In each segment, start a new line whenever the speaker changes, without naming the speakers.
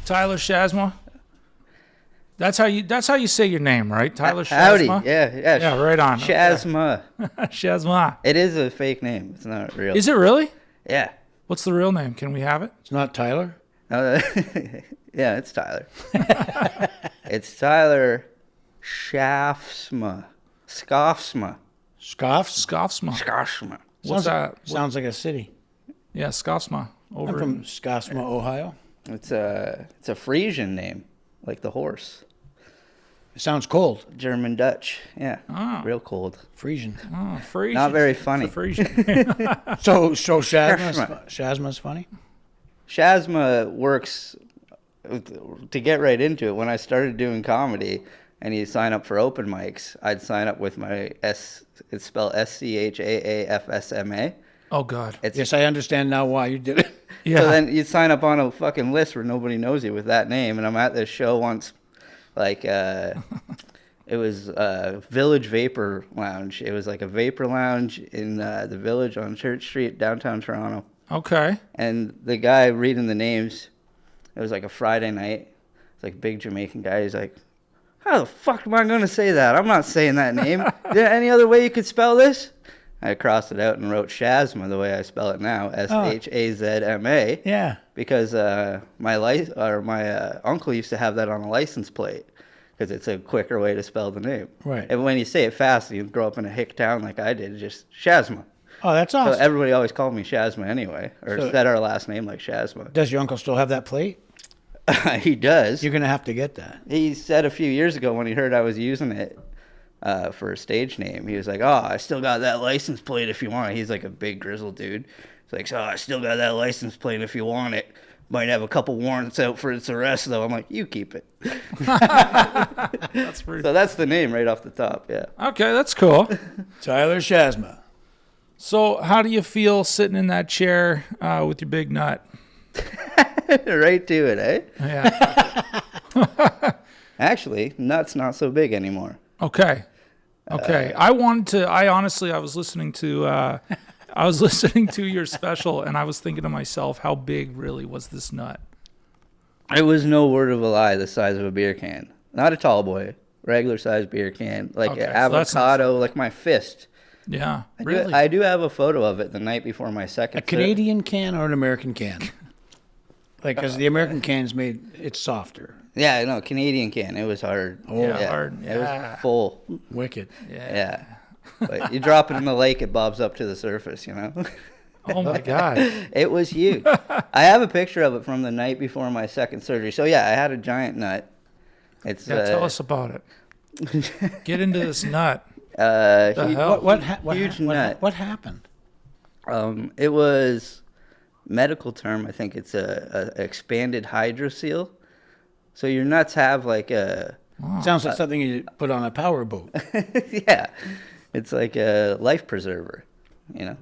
Tyler Shazma. That's how you say your name, right? Tyler
Howdy.
Shazma.
Yeah.
Yeah, right on.
Shazma.
Okay. Shazma.
It is a fake name. It's not real.
Is it really?
Yeah.
What's the real name? Can we have it?
It's not Tyler?
Yeah, it's Tyler. It's Tyler Shafsma. Scoffsma.
Scoffsma.
Scoffsma.
What's that?
Sounds like a city.
Yeah, Scoffsma.
I'm from Shazma, Ohio.
It's a Frisian name, like the horse.
It sounds cold.
German Dutch. Yeah.
Oh.
Real cold.
Frisian.
Oh, Frisian.
Not very funny.
Frisian.
So Shazma's funny?
Shazma works, to get right into it, when I started doing comedy and you sign up for open mics, I'd sign up with my it's spelled SCHAAFSMA.
Oh, God.
Yes, I understand now why you did it.
Yeah.
So then you sign up on a fucking list where nobody knows you with that name. And I'm at this show once, like, it was Village Vapor Lounge. It was like a vapor lounge in the Village on Church Street, downtown Toronto.
Okay.
And the guy reading the names, it was like a Friday night. It's like a big Jamaican guy. He's like, how the fuck am I going to say that? I'm not saying that name. Is there any other way you could spell this? I crossed it out and wrote Shazma the way I spell it now, Shazma.
Yeah.
Because my uncle used to have that on a license plate because it's a quicker way to spell the name.
Right.
And when you say it fast, you grow up in a hick town like I did, just Shazma.
Oh, that's awesome.
So everybody always called me Shazma anyway, or said our last name like Shazma.
Does your uncle still have that plate?
He does.
You're going to have to get that.
He said a few years ago when he heard I was using it for a stage name, he was like, oh, I still got that license plate if you want it. He's like a big grizzled dude. He's like, oh, I still got that license plate if you want it. Might have a couple warrants out for its arrest, though. I'm like, you keep it.
That's pretty.
So that's the name right off the top, yeah.
Okay, that's cool.
Tyler Shazma.
So how do you feel sitting in that chair with your big nut?
Right to it, eh?
Yeah.
Actually, nut's not so big anymore.
Okay. I was listening to your special and I was thinking to myself, how big really was this nut?
It was no word of a lie the size of a beer can. Not a tall boy, regular sized beer can. Like
Okay,
an
so that's
avocado, like my fist.
Yeah.
Really? I do have a photo of it the night before my second.
A Canadian can or an American can? Like, because the American can's it's softer.
Yeah, no, Canadian can. It was hard.
Oh, yeah, hard.
It was full.
Wicked.
Yeah. But you drop it in the lake, it bobs up to the surface, you know?
Oh, my God.
It was huge. I have a picture of it from the night before my second surgery. So, yeah, I had a giant nut.
Tell us about it. Get into this nut.
Huge nut.
What happened?
It was medical term. I think it's a expanded hydrocele. So your nuts have like a...
Sounds like something you put on a power boat.
Yeah. It's like a life preserver, you know.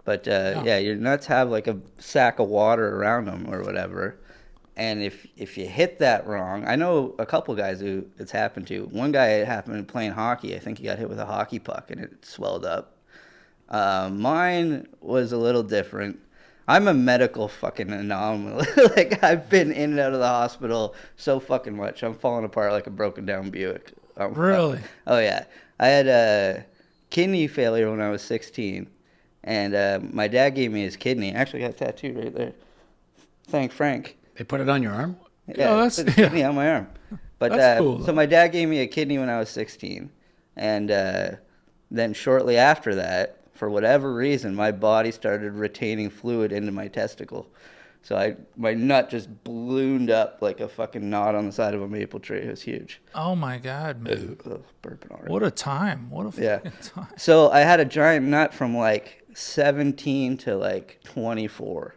But, yeah, your nuts have like a sack of water around them or whatever. And if you hit that wrong, I know a couple guys who it's happened to. One guy, it happened playing hockey. I think he got hit with a hockey puck and it swelled up. Mine was a little different. I'm a medical fucking anomaly. Like, I've been in and out of the hospital so fucking much. I'm falling apart like a broken down Buick.
Really?
Oh, yeah. I had a kidney failure when I was 16. And my dad gave me his kidney. I actually got a tattoo right there. Thank Frank.
They put it on your arm?
Yeah,
that's
put the kidney on my arm. But
that's cool,
so my dad gave me a kidney when I was 16. And then shortly after that, for whatever reason, my body started retaining fluid into my testicle. So my nut just ballooned up like a fucking knot on the side of a maple tree. It was huge.
Oh, my God, man.
Burping already.
What a time. What a fucking time.
So I had a giant nut from like 17 to like 24.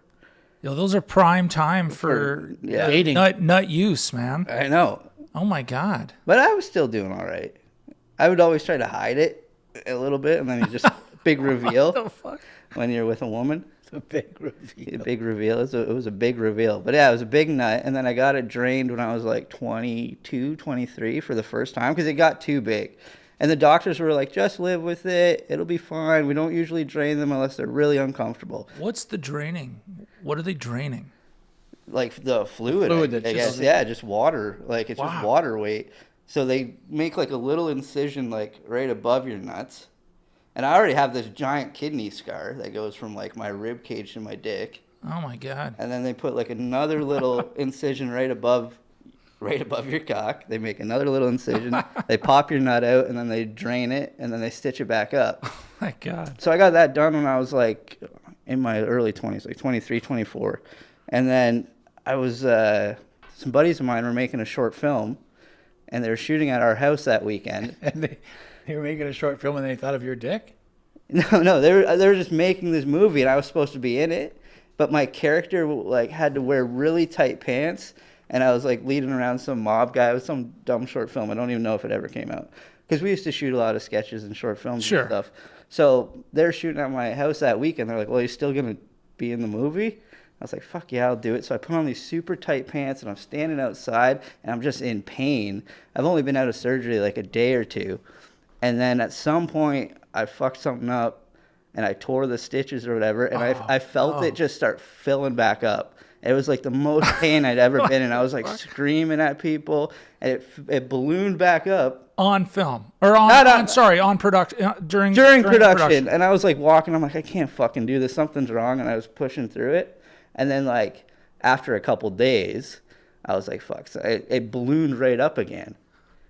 Yo, those are prime time for
dating.
Nut use, man.
I know.
Oh, my God.
But I was still doing all right. I would always try to hide it a little bit, and then you just big reveal
What the fuck?
when you're with a woman.
It's a big reveal.
A big reveal. It was a big reveal. But yeah, it was a big nut, and then I got it drained when I was like 22, 23 for the first time because it got too big. And the doctors were like, just live with it. It'll be fine. We don't usually drain them unless they're really uncomfortable.
What's the draining? What are they draining?
like the fluid.
Fluid
I
that's
guess.
just-
Yeah, just water. Like it's just
Wow.
water weight. So they make like a little incision like right above your nuts. And I already have this giant kidney scar that goes from like my rib cage to my dick.
Oh my God.
And then they put like another little incision right above your cock. They make another little incision. They pop your nut out and then they drain it and then they stitch it back up.
My God.
So I got that done when I was like in my early 20s, like 23, 24. And then I was, some buddies of mine were making a short film and they were shooting at our house that weekend.
And they were making a short film and they thought of your dick?
No, they were just making this movie and I was supposed to be in it. But my character like had to wear really tight pants. And I was like leading around some mob guy with some dumb short film. I don't even know if it ever came out. Because we used to shoot a lot of sketches and short films
Sure.
and stuff. So they're shooting at my house that weekend. They're like, well, you're still going to be in the movie? I was like, fuck yeah, I'll do it. So I put on these super tight pants and I'm standing outside and I'm just in pain. I've only been out of surgery like a day or two. And then at some point I fucked something up and I tore the stitches or whatever. And I felt it just start filling back up. It was like the most pain I'd ever been in. I was like screaming at people, and it ballooned back up
On film or on,
Not on-
on production during
production. And I was like walking. I'm like, I can't fucking do this. Something's wrong. And I was pushing through it. And then like after a couple days, I was like, fuck. So it ballooned right up again.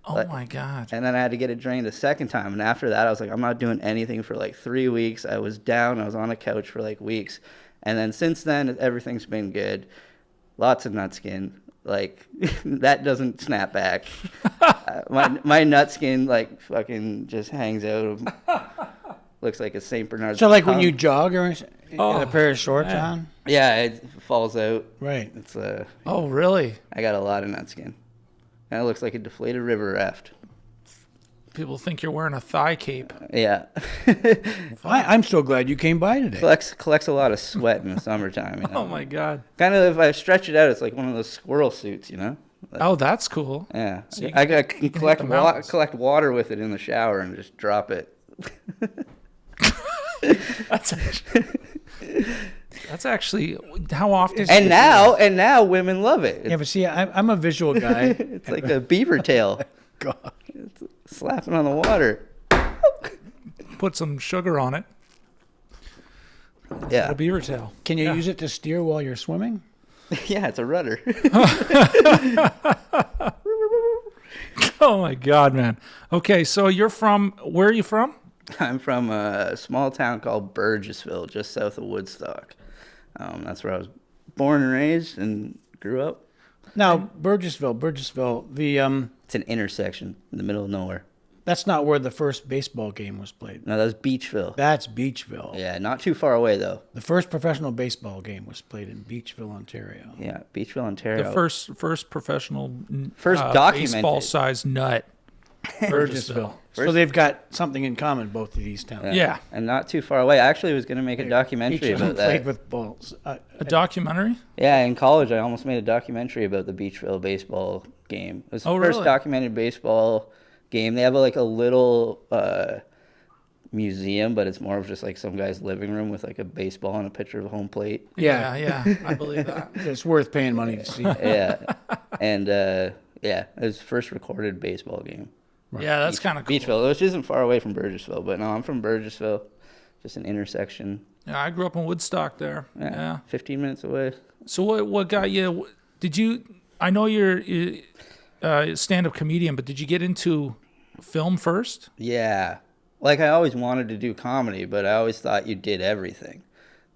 Oh my God.
And then I had to get it drained a second time. And after that, I was like, I'm not doing anything for like 3 weeks. I was down. I was on a couch for like weeks. And then since then, everything's been good. Lots of nut skin. Like, that doesn't snap back. My nut skin, like, fucking just hangs out. Looks like a St. Bernard.
So like when you jog or you got a pair of shorts
man.
on?
Yeah, it falls out.
Right.
It's
Oh really?
I got a lot of nut skin. And it looks like a deflated river raft.
People think you're wearing a thigh cape.
Yeah.
I'm so glad you came by today.
collects a lot of sweat in the summertime. You know?
Oh my God.
Kind of, if I stretch it out, it's like one of those squirrel suits, you know?
Oh, that's cool.
Yeah.
So you
I
can
can
hit
collect
the mountains.
collect water with it in the shower and just drop it.
That's actually how often.
And now women love it.
Yeah, but see, I'm a visual guy.
It's like a beaver tail.
God.
It's slapping on the water.
Put some sugar on it.
Yeah.
A beaver tail.
Can you
Yeah.
use it to steer while you're swimming?
Yeah, it's a rudder.
Oh my God, man. Okay, so where are you from?
I'm from a small town called Burgessville, just south of Woodstock. That's where I was born and raised and grew up.
Now, Burgessville, the
It's an intersection in the middle of nowhere.
that's not where the first baseball game was played.
No, that's Beachville.
That's Beachville.
Yeah, not too far away though.
The first professional baseball game was played in Beachville, Ontario.
Yeah, Beachville, Ontario.
The first professional
First documented.
baseball-sized nut.
Burgessville. So they've got something in common, both of these towns.
Yeah.
And not too far away. I actually was going to make a documentary
Each of them
about that.
played with balls.
A documentary?
Yeah, in college, I almost made a documentary about the Beachville baseball game. It was the
Oh,
first
really?
documented baseball game. They have like a little museum, but it's more of just like some guy's living room with like a baseball and a picture of home plate.
Yeah.
Yeah, I believe that.
It's worth paying money to see.
Yeah, and yeah, it was the first recorded baseball game.
Yeah, that's kind of cool.
Beachville, which isn't far away from Burgessville, but no, I'm from Burgessville, just an intersection.
Yeah, I grew up in Woodstock there. Yeah.
15 minutes away.
So what got you? Did you? I know you're a stand-up comedian, but did you get into film first?
Yeah. Like I always wanted to do comedy, but I always thought you did everything.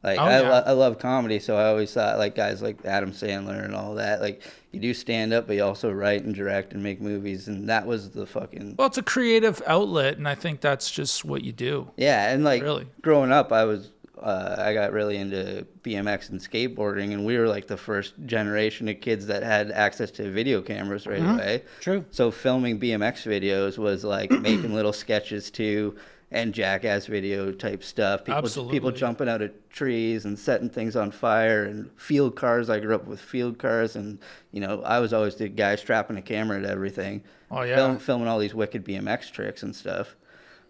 Like
Oh, yeah.
I love comedy, so I always thought like guys like Adam Sandler and all that. Like you do stand up, but you also write and direct and make movies, and that was the fucking
Well, it's a creative outlet, and I think that's just what you do.
yeah. And like
Really?
growing up, I got really into BMX and skateboarding, and we were like the first generation of kids that had access to video cameras right away.
True.
So filming BMX videos was like making little sketches too, and jackass video type stuff. People
Absolutely.
jumping out of trees and setting things on fire, and field cars. I grew up with field cars, and you know I was always the guy strapping a camera to everything.
Oh, yeah.
Filming all these wicked BMX tricks and stuff.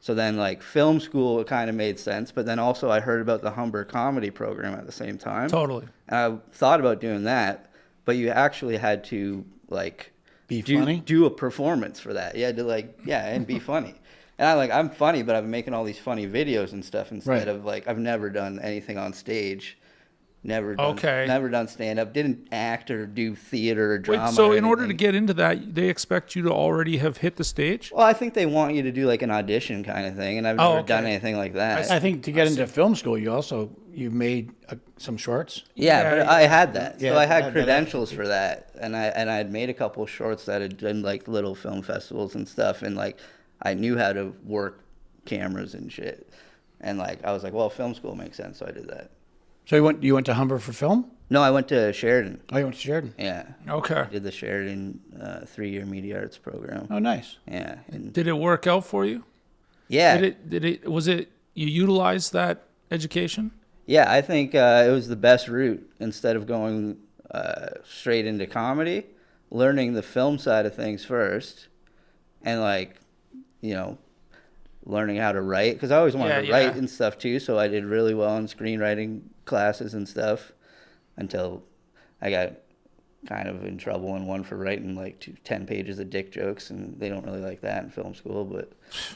So then, like, film school kind of made sense, but then also I heard about the Humber comedy program at the same time.
Totally.
And I thought about doing that, but you actually had to like
Be funny?
do a performance for that. You had to like, yeah, and be funny. And I'm funny, but I've been making all these funny videos and stuff instead of like, I've never done anything on stage. Never done stand up. Didn't act or do theater or drama.
Wait, so
or
in order to
anything.
get into that, they expect you to already have hit the stage?
Well, I think they want you to do like an audition kind of thing, and I've never done anything like that.
I think to get into film school, you've made some shorts.
Yeah, but I had that.
Yeah,
So I
I
had
had
credentials for that, and I had made a couple of shorts that had done like little film festivals and stuff, and like I knew how to work cameras and shit, and like I was like, well, film school makes sense, so I did that.
So you went to Humber for film?
No, I went to Sheridan.
Oh, you went to Sheridan?
Yeah.
Okay.
I did the Sheridan 3-year media arts program.
Oh, nice.
Yeah. And
Did it work out for you?
yeah.
Was it you utilized that education?
Yeah, I think it was the best route. Instead of going straight into comedy, learning the film side of things first, and like, you know, learning how to write, because I always wanted to write and stuff too. So I did really well in screenwriting classes and stuff until I got kind of in trouble in one for writing like 10 pages of dick jokes, and they don't really like that in film school. But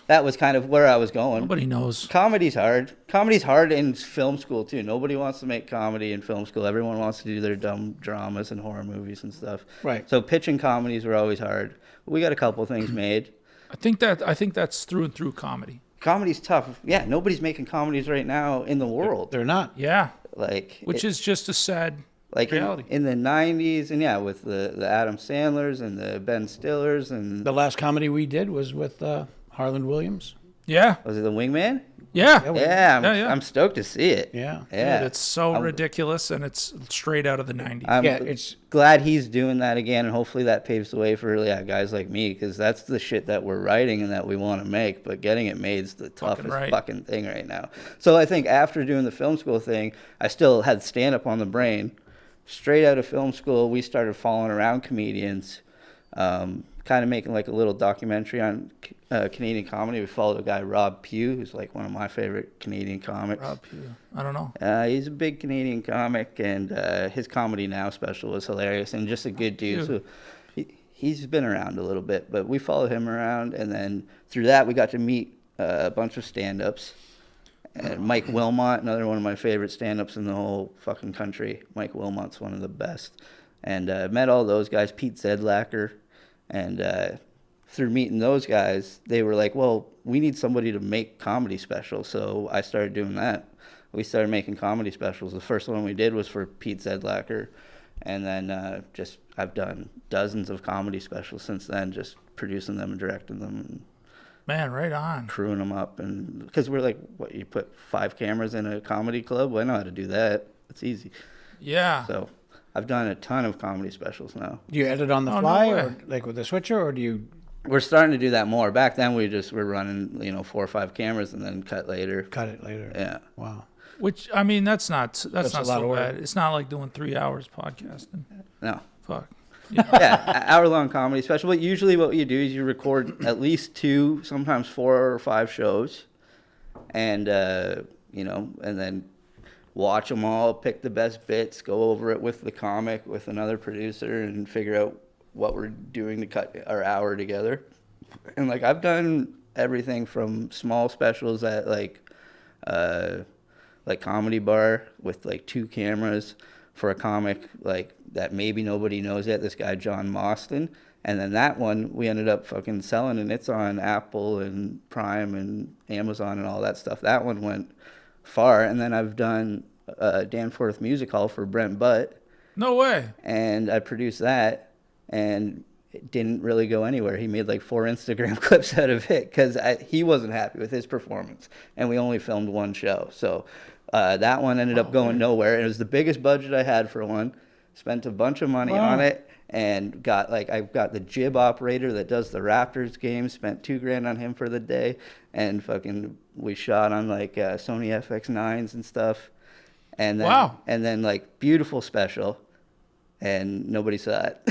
that was kind of where I was going.
Nobody knows.
Comedy's hard. Comedy's hard in film school too. Nobody wants to make comedy in film school. Everyone wants to do their dumb dramas and horror movies and stuff.
Right.
So pitching comedies were always hard. We got a couple things made.
I think that's through and through comedy.
Comedy's tough. Yeah, nobody's making comedies right now in the world.
They're not.
Yeah.
Like,
Which is just a sad
like
reality.
in the 90s, and yeah, with the Adam Sandlers and the Ben Stillers, and
The last comedy we did was with Harlan Williams.
Yeah.
was it The Wingman?
Yeah.
Yeah, I'm stoked to see it.
Yeah.
Yeah.
Dude, it's so ridiculous, and it's straight out of the 90s.
I'm
It's
glad he's doing that again, and hopefully that paves the way for guys like me, because that's the shit that we're writing and that we want to make, but getting it made is the toughest fucking thing right now. So I think after doing the film school thing, I still had stand-up on the brain. Straight out of film school, we started following around comedians, kind of making like a little documentary on Canadian comedy. We followed a guy, Rob Pugh, who's like one of my favorite Canadian comics.
Rob Pugh. I don't know.
He's a big Canadian comic, and his Comedy Now special was hilarious and just a good dude. So he's been around a little bit, but we followed him around, and then through that we got to meet a bunch of stand-ups. And Mike Wilmot, another one of my favorite stand-ups in the whole fucking country. Mike Wilmot's one of the best. And met all those guys, Pete Zedlacker. And through meeting those guys, they were like, well, we need somebody to make comedy specials. So I started doing that. We started making comedy specials. The first one we did was for Pete Zedlacker. And then I've done dozens of comedy specials since then, just producing them and directing them. And
Man, right on.
crewing them up, and because we're like, what, you put 5 cameras in a comedy club? Well, I know how to do that. It's easy.
Yeah.
So I've done a ton of comedy specials now.
Do you edit on the
Oh, no
fly,
way.
or like with a switcher, or do you?
We're starting to do that more. Back then we were running 4 or 5 cameras and then cut later.
Cut it later.
Yeah.
Wow.
Which, I mean, that's not
a lot
so
of work.
bad. It's not like doing 3 hours podcasting.
No.
Fuck.
Yeah, hour-long comedy special. But usually what you do is you record at least 2, sometimes 4 or 5 shows, and and then watch them all, pick the best bits, go over it with the comic, with another producer, and figure out what we're doing to cut our hour together. And like I've done everything from small specials at like Comedy Bar with like 2 cameras for a comic like that maybe nobody knows yet, this guy John Mostyn. And then that one we ended up fucking selling, and it's on Apple and Prime and Amazon and all that stuff. That one went far. And then I've done Danforth Music Hall for Brent Butt,
No way.
and I produced that, and it didn't really go anywhere. He made like 4 Instagram clips out of it because he wasn't happy with his performance, and we only filmed 1 show. So that one ended up going nowhere. It was the biggest budget I had for one. Spent a bunch of money on it, and I've got the jib operator that does the Raptors games. Spent $2,000 on him for the day, and fucking we shot on like Sony FX9s and stuff. And then, and then like beautiful special, and nobody saw it.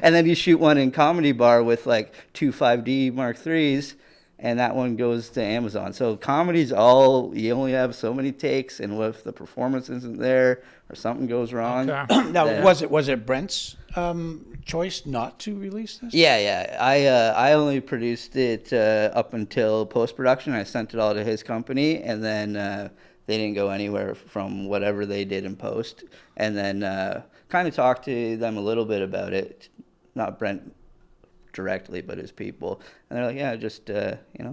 And then you shoot one in Comedy Bar with like 2 5D Mark IIIs, and that one goes to Amazon. So comedy's all, you only have so many takes, and what if the performance isn't there or something goes wrong?
Okay.
Now,
Yeah.
was it Brent's choice not to release this?
Yeah. I only produced it up until post-production. I sent it all to his company, and then they didn't go anywhere from whatever they did in post. And then kind of talked to them a little bit about it, not Brent directly, but his people. And they're like, yeah, just,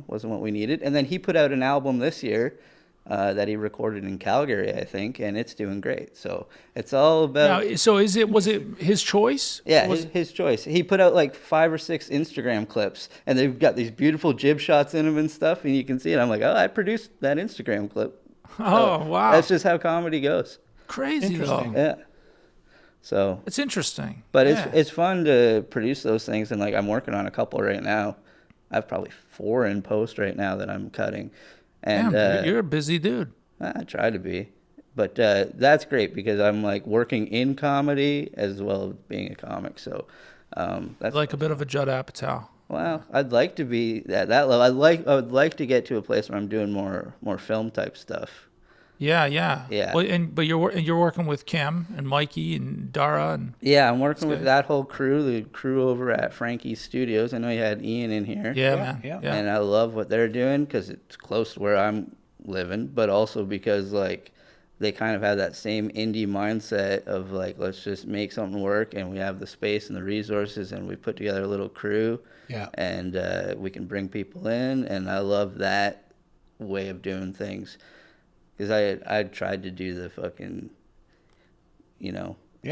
wasn't what we needed. And then he put out an album this year that he recorded in Calgary, I think, and it's doing great. So it's all about...
Now, so was it his choice?
Yeah,
Was,
his choice. He put out like 5 or 6 Instagram clips, and they've got these beautiful jib shots in them and stuff, and you can see it. I'm like, oh, I produced that Instagram clip.
oh, wow.
That's just how comedy goes.
Crazy, though.
Interesting.
Yeah. So,
It's interesting.
but
Yeah.
it's fun to produce those things, and like I'm working on a couple right now. I have probably 4 in post right now that I'm cutting, and
Damn, you're a busy dude.
I try to be. But that's great because I'm like working in comedy as well as being a comic. So that's
Like a bit of a Judd Apatow.
well, I'd like to be at that level. I would like to get to a place where I'm doing more film type stuff.
Yeah.
Yeah.
Well, but you're working with Kim and Mikey and Dara and
Yeah, I'm working with
good.
that whole crew, the crew over at Frankie's Studios. I know you had Ian in here.
yeah,
Yeah,
man.
yeah.
Yeah.
And I love what they're doing because it's close to where I'm living, but also because like they kind of have that same indie mindset of like, let's just make something work, and we have the space and the resources, and we put together a little crew.
Yeah.
And we can bring people in, and I love that way of doing things. Because I tried to do the fucking,
Yeah,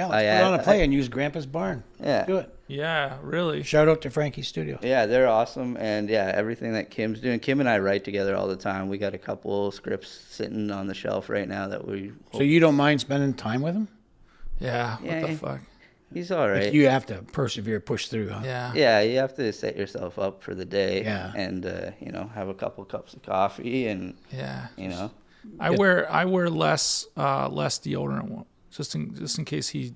let's
I
put on a play and use Grandpa's barn.
Yeah.
Do it.
Yeah, really.
Shout out to Frankie's Studio.
Yeah, they're awesome, and yeah, everything that Kim's doing. Kim and I write together all the time. We got a couple scripts sitting on the shelf right now that we.
So you don't mind spending time with him?
Yeah.
Yeah,
What the fuck?
He's all right.
You have to persevere, push through, huh?
Yeah.
Yeah, you have to set yourself up for the day.
Yeah.
And have a couple cups of coffee, and
Yeah.
I
I wear less deodorant just in case he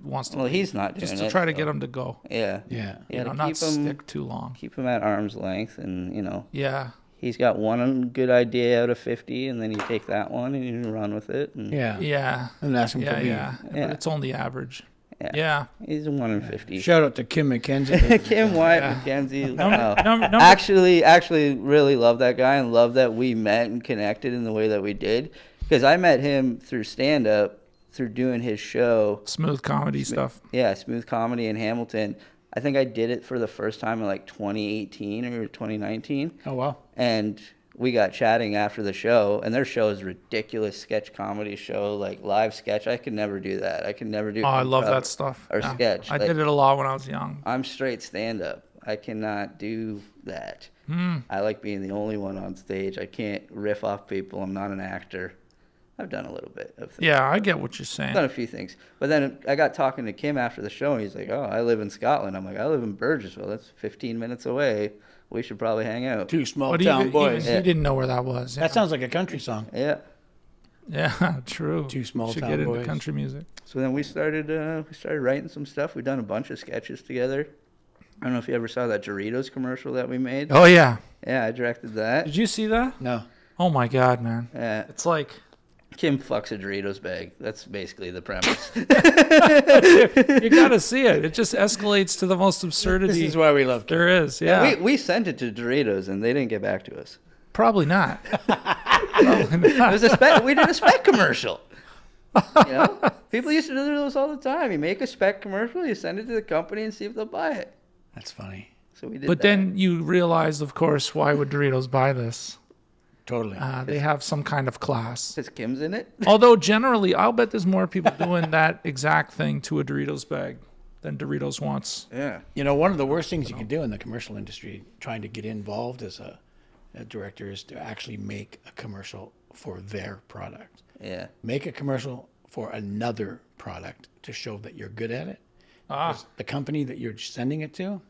wants to.
Well, he's not doing
just
it.
to try to
so-
get him to go.
Yeah.
Yeah.
You gotta
Not
keep him
stick too long.
at arm's length, and
Yeah.
he's got one good idea out of 50, and then you take that one and you run with it. And
Yeah.
Yeah.
And ask him
Yeah.
to leave.
Yeah.
Yeah.
But it's only average.
Yeah.
Yeah.
He's a 1 in 50.
Shout out to Kim McKenzie.
Kim Wyatt
Yeah.
McKenzie.
Number-
Actually, really love that guy, and love that we met and connected in the way that we did. Because I met him through stand-up, through doing his show.
Smooth comedy stuff.
Yeah, Smooth Comedy in Hamilton. I think I did it for the first time in like 2018 or 2019.
Oh, wow.
And we got chatting after the show, and their show is ridiculous sketch comedy show, like live sketch. I could never do that. I could never do
Oh, I love
improv
that stuff.
or
Yeah.
sketch.
I
Like,
did it a lot when I was young.
I'm straight stand-up. I cannot do that. I like being the only one on stage. I can't riff off people. I'm not an actor. I've done a little bit of things.
Yeah, I get what you're
I've
saying.
done a few things. But then I got talking to Kim after the show, and he's like, oh, I live in Scotland. I'm like, I live in Burgessville. That's 15 minutes away. We should probably hang out.
2 small
But
town
even,
boys.
you didn't know where that was. Yeah.
That sounds like a country song.
Yeah.
Yeah, true.
2 small
Should
town
get into
boys.
country music.
So then we started writing some stuff. We've done a bunch of sketches together. I don't know if you ever saw that Doritos commercial that we made.
Oh yeah.
Yeah, I directed that.
Did you see that?
No.
Oh my God, man.
Yeah.
It's like
Kim fucks a Doritos bag. That's basically the premise.
you gotta see it. It just escalates to the most
This
absurdity
is why we love Kim.
there is. Yeah.
We sent it to Doritos, and they didn't get back to us.
Probably not. Probably
It
not.
was we did a spec commercial. People used to do those all the time. You make a spec commercial, you send it to the company, and see if they'll buy it.
That's funny.
So we did.
But
that.
then you realize, of course, why would Doritos buy this?
Totally.
They have some kind of class.
because Kim's in it.
Although generally, I'll bet there's more people doing that exact thing to a Doritos bag than Doritos wants.
Yeah.
One of the worst things you can do in the commercial industry, trying to get involved as a director, is to actually make a commercial for their product.
Yeah.
Make a commercial for another product to show that you're good at it. 'Cause the company that you're sending it to,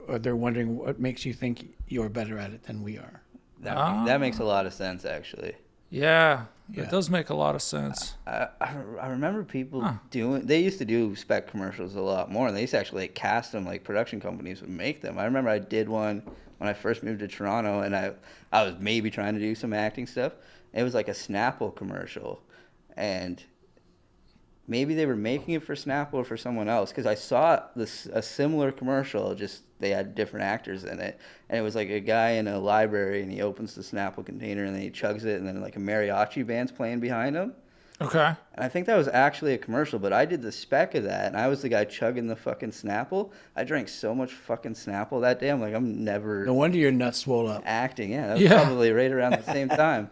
they're wondering what makes you think you're better at it than we are.
That makes a lot of sense, actually.
Yeah,
Yeah.
it does make a lot of sense.
I remember people they used to do spec commercials a lot more. And they used to actually cast them, like production companies would make them. I remember I did one when I first moved to Toronto, and I was maybe trying to do some acting stuff. It was like a Snapple commercial, and maybe they were making it for Snapple or for someone else, because I saw a similar commercial, just they had different actors in it, and it was like a guy in a library, and he opens the Snapple container, and then he chugs it, and then like a mariachi band's playing behind him.
Okay.
And I think that was actually a commercial, but I did the spec of that, and I was the guy chugging the fucking Snapple. I drank so much fucking Snapple that day. I'm like, I'm never
No wonder your nuts swole up.
acting. Yeah, that was probably right around the same time.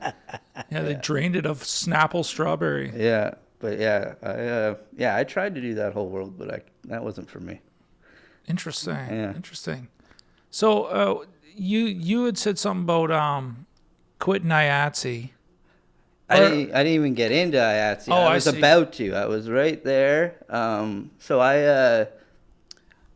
Yeah, they drained it of Snapple strawberry.
Yeah, but I tried to do that whole world, but that wasn't for me.
Interesting.
Yeah.
Interesting. So you had said something about quitting IATSE.
I didn't even get into IATSE.
Oh,
I was
see.
about to. I was right there. So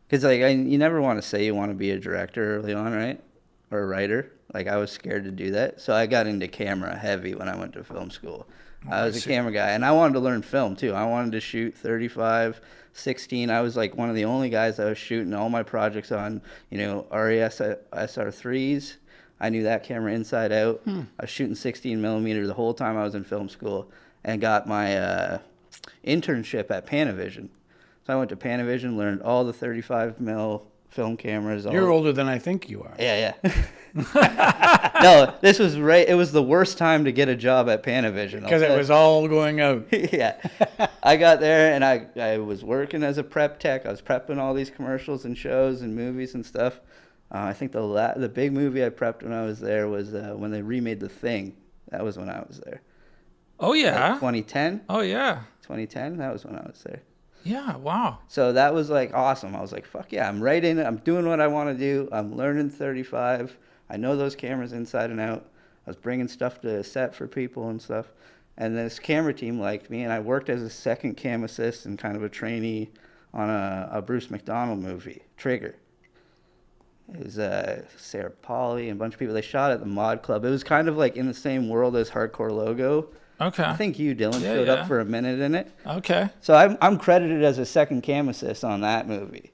because you never want to say you want to be a director early on, right? Or a writer. Like, I was scared to do that. So I got into camera heavy when I went to film school. I was a camera guy, and I wanted to learn film too. I wanted to shoot 35, 16. I was like one of the only guys that was shooting all my projects on, RES SR3s. I knew that camera inside out. I was shooting 16 millimeter the whole time I was in film school, and got my internship at Panavision. So I went to Panavision, learned all the 35 mil film cameras.
You're older than I think you are.
Yeah. No, this was right. It was the worst time to get a job at Panavision.
Because it was all going out.
Yeah. I got there, and I was working as a prep tech. I was prepping all these commercials and shows and movies and stuff. I think the big movie I prepped when I was there was when they remade The Thing. That was when I was there.
Oh, yeah.
Like 2010?
Oh, yeah.
2010? That was when I was there.
Yeah, wow.
So that was like awesome. I was like, fuck yeah, I'm right in it. I'm doing what I want to do. I'm learning 35. I know those cameras inside and out. I was bringing stuff to set for people and stuff. And this camera team liked me, and I worked as a second cam assist and kind of a trainee on a Bruce McDonald movie, Trigger. It was Sarah Polly and a bunch of people. They shot at the Mod Club. It was kind of like in the same world as Hardcore Logo.
Okay.
I think Dylan, showed up for a minute in it.
Okay.
So I'm credited as a second cam assist on that movie.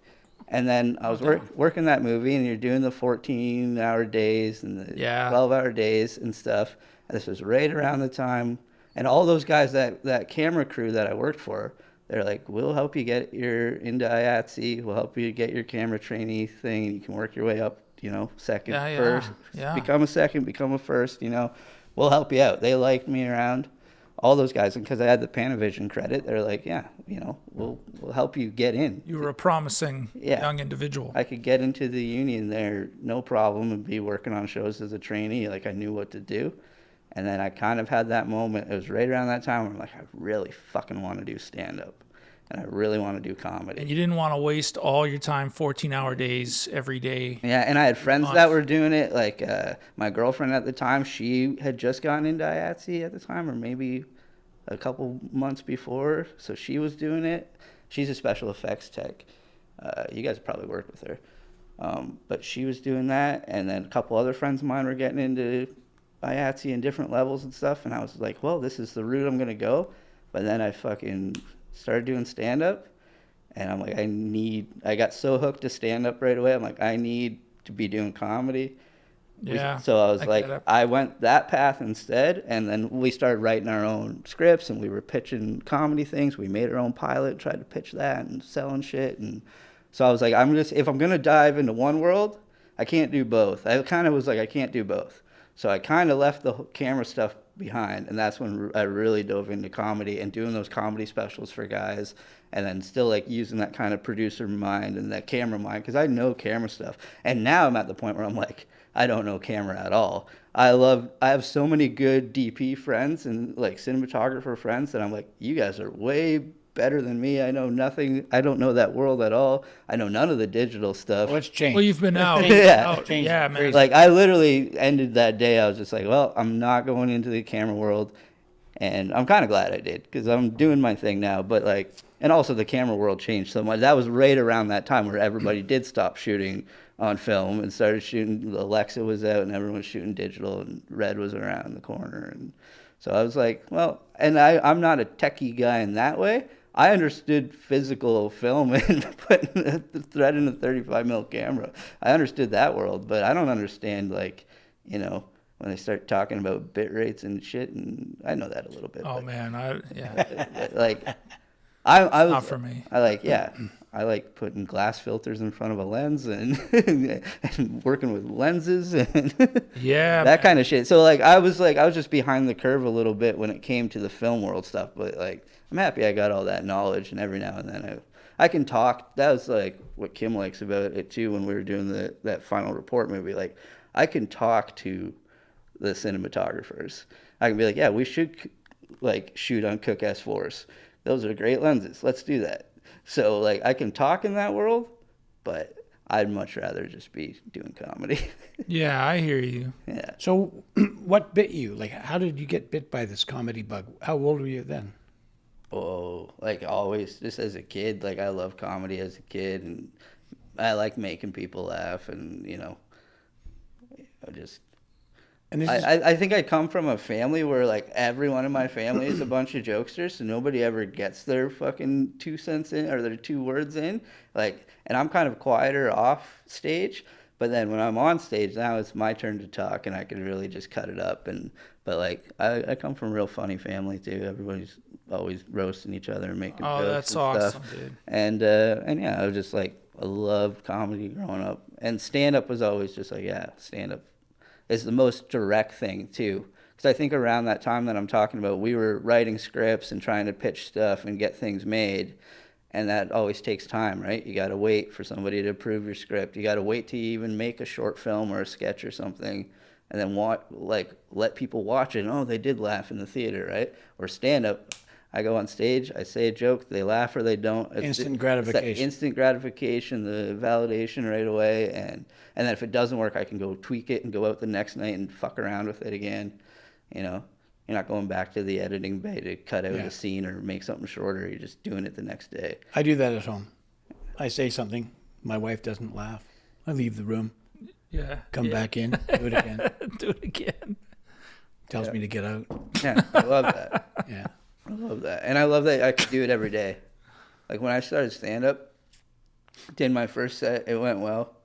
And then I was working that movie, and you're doing the 14-hour days and the 12-hour days and stuff. And this was right around the time. And all those guys, that camera crew that I worked for, they're like, we'll help you get into IATSE. We'll help you get your camera trainee thing, and you can work your way up, second, first.
Yeah.
Become a second, become a first, We'll help you out. They liked me around. All those guys, and because I had the Panavision credit, they're like, yeah, we'll help you get in.
You were a promising young individual.
I could get into the union there, no problem, and be working on shows as a trainee. Like, I knew what to do. And then I kind of had that moment. It was right around that time where I'm like, I really fucking want to do stand-up. And I really want to do comedy.
And you didn't want to waste all your time, 14-hour days every day.
Yeah, and I had friends that were doing it. Like, my girlfriend at the time, she had just gotten into IATSE at the time, or maybe a couple months before. So she was doing it. She's a special effects tech. You guys probably worked with her. But she was doing that. And then a couple other friends of mine were getting into IATSE in different levels and stuff. And I was like, well, this is the route I'm going to go. But then I fucking started doing stand-up, and I'm like, I got so hooked to stand-up right away. I'm like, I need to be doing comedy.
Yeah.
So I was like, I went that path instead, and then we started writing our own scripts, and we were pitching comedy things. We made our own pilot, tried to pitch that, and selling shit. And so I was like, if I'm going to dive into one world, I can't do both. I kind of was like, I can't do both. So I kind of left the camera stuff behind, and that's when I really dove into comedy and doing those comedy specials for guys, and then still like using that kind of producer mind and that camera mind, because I know camera stuff. And now I'm at the point where I'm like, I don't know camera at all. I have so many good DP friends and like cinematographer friends that I'm like, you guys are way better than me. I know nothing. I don't know that world at all. I know none of the digital stuff.
What's changed?
Well, you've been out.
Yeah,
man.
Like, I literally ended that day. I was just like, well, I'm not going into the camera world. And I'm kind of glad I did, because I'm doing my thing now. But like, and also the camera world changed so much. That was right around that time where everybody did stop shooting on film and started shooting. Alexa was out and everyone was shooting digital, and Red was around the corner. And so I was like, well, and I'm not a techie guy in that way. I understood physical film and putting the thread in a 35 mil camera. I understood that world, but I don't understand like, you know, when they start talking about bit rates and shit, and I know that a little bit.
Oh
but,
man,
like I was
not for me.
I like putting glass filters in front of a lens and and working with lenses and
Yeah,
that kind of shit. So like I was just behind the curve a little bit when it came to the film world stuff, but like I'm happy I got all that knowledge, and every now and then I can talk. That was like what Kim likes about it too when we were doing that final report movie. Like I can talk to the cinematographers. I can be like, yeah, we should like shoot on Cook S4s. Those are great lenses. Let's do that. So like I can talk in that world, but I'd much rather just be doing comedy.
Yeah, I hear you.
Yeah.
So what bit you? Like, how did you get bit by this comedy bug? How old were you then?
Oh, like always, just as a kid, like I love comedy as a kid, and I like making people laugh, and you know, I just.
And this is,
I think I come from a family where like everyone in my family is a bunch of jokesters, so nobody ever gets their fucking 2 cents in or their 2 words in. Like, and I'm kind of quieter off stage, but then when I'm on stage, now it's my turn to talk, and I can really just cut it up. But like I come from a real funny family too. Everybody's always roasting each other and making jokes
That's
and
awesome,
stuff.
dude.
And yeah, I was just like I loved comedy growing up, and stand up was always just like stand up is the most direct thing too, because I think around that time that I'm talking about, we were writing scripts and trying to pitch stuff and get things made, and that always takes time, right? You got to wait for somebody to approve your script. You got to wait to even make a short film or a sketch or something, and then let people watch it. Oh, they did laugh in the theater, right? Or stand up. I go on stage, I say a joke, they laugh or they don't.
instant gratification.
It's that instant gratification, the validation right away, and then if it doesn't work, I can go tweak it and go out the next night and fuck around with it again. You know, you're not going back to the editing bay to cut out a scene or make something shorter. You're just doing it the next day.
I do that at home. I say something, my wife doesn't laugh. I leave the room.
Yeah.
Come back in, do it again.
Do it again.
Tells me to get out.
Yeah, I love that.
Yeah.
I love that. And I love that I could do it every day. Like when I started stand-up, did my first set, it went well.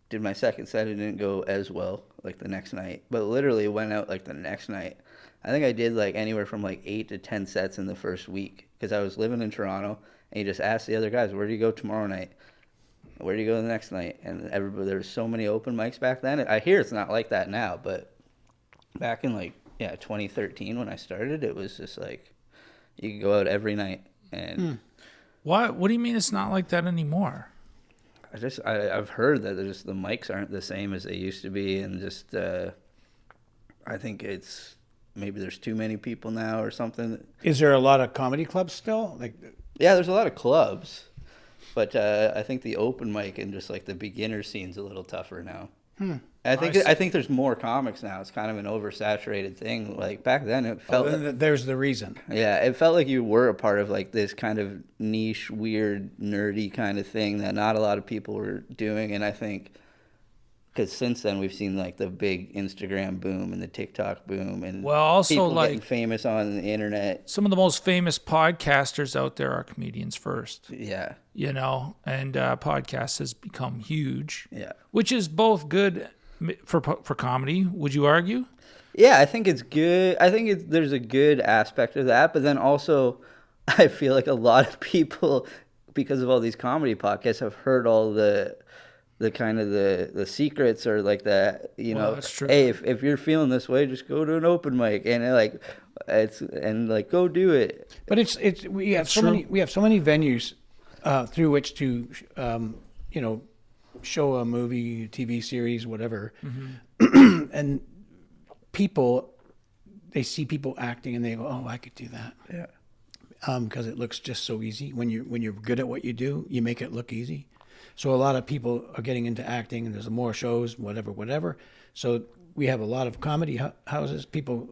Did my second set, it didn't go as well, like the next night. But literally went out like the next night. I think I did like anywhere from like 8 to 10 sets in the first week. Because I was living in Toronto, and you just ask the other guys, where do you go tomorrow night? Where do you go the next night? And everybody, there was so many open mics back then. I hear it's not like that now, but back in like, 2013 when I started, it was just like you could go out every night. And
What do you mean it's not like that anymore?
I've heard that just the mics aren't the same as they used to be, and just I think it's maybe there's too many people now or something.
Is there a lot of comedy clubs still? Like,
yeah, there's a lot of clubs, but I think the open mic and just like the beginner scene's a little tougher now. I think there's more comics now. It's kind of an oversaturated thing. Like back then, it felt.
There's the reason.
Yeah, it felt like you were a part of like this kind of niche, weird, nerdy kind of thing that not a lot of people were doing. And I think because since then we've seen like the big Instagram boom and the TikTok boom, and
also
people
like
getting famous on the internet.
some of the most famous podcasters out there are comedians first.
Yeah,
You know, and podcasts has become huge.
yeah.
Which is both good for comedy, would you argue?
Yeah, I think it's good. I think there's a good aspect of that, but then also I feel like a lot of people, because of all these comedy podcasts, have heard all the kind of the secrets or like that, you know,
that's true.
Hey, if you're feeling this way, just go to an open mic and go do it.
But we have so many venues through which to show a movie, TV series, whatever, and people, they see people acting and they go, oh, I could do that.
Yeah.
Because it looks just so easy. When you're good at what you do, you make it look easy. So a lot of people are getting into acting, and there's more shows, whatever. So we have a lot of comedy houses. People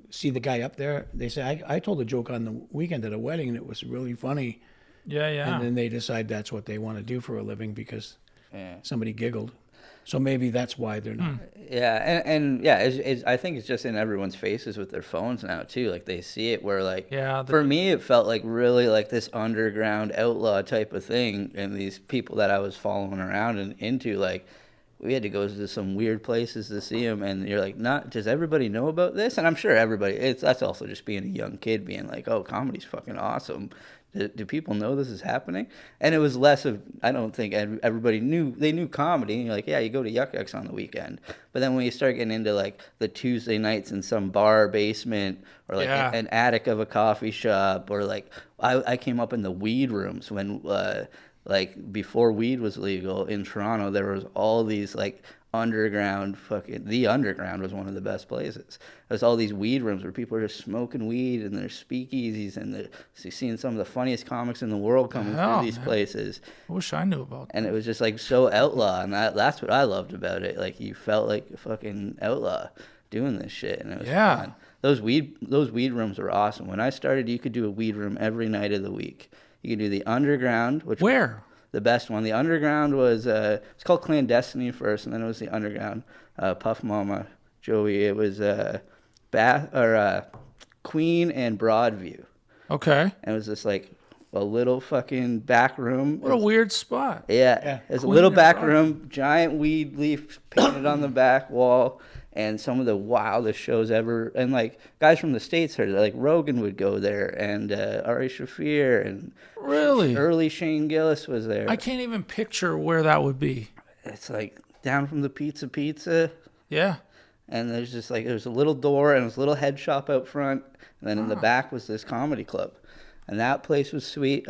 see the guy up there. They say, I told a joke on the weekend at a wedding, and it was really funny.
Yeah.
And then they decide that's what they want to do for a living because somebody giggled. So maybe that's why they're not.
Yeah, and yeah, I think it's just in everyone's faces with their phones now too. Like they see it where like, for me, it felt like really like this underground outlaw type of thing, and these people that I was following around and into, like, we had to go to some weird places to see them, and you're like, not does everybody know about this? And I'm sure everybody. That's also just being a young kid, being like, oh, comedy's fucking awesome. Do people know this is happening? And it was less of, I don't think everybody knew, they knew comedy. And you're like, yeah, you go to Yuck Yucks on the weekend. But then when you start getting into like the Tuesday nights in some bar basement or like an attic of a coffee shop, or like I came up in the weed rooms when like before weed was legal in Toronto, there was all these like underground the underground was one of the best places. There's all these weed rooms where people are just smoking weed, and there's speakeasies, and they're seeing some of the funniest comics in the world coming through these places.
I wish I knew about that.
And it was just like so outlaw, and that's what I loved about it. Like you felt like a fucking outlaw doing this shit, and it was fun. Those weed rooms were awesome. When I started, you could do a weed room every night of the week. You could do the underground, which
where?
The best one. The underground was it's called Clandestiny first, and then it was the underground. Puff Mama, Joey. It was Queen and Broadview.
Okay.
And it was just like a little fucking back room.
What a weird spot.
Yeah. There's a little back room, giant weed leaf painted on the back wall, and some of the wildest shows ever. And like guys from the States heard it. Like Rogan would go there, and Ari Shaffir, and
really
early Shane Gillis was there.
I can't even picture where that would be.
It's like down from the Pizza.
Yeah.
And there's a little door and this little head shop out front, and then in the back was this comedy club, and that place was sweet.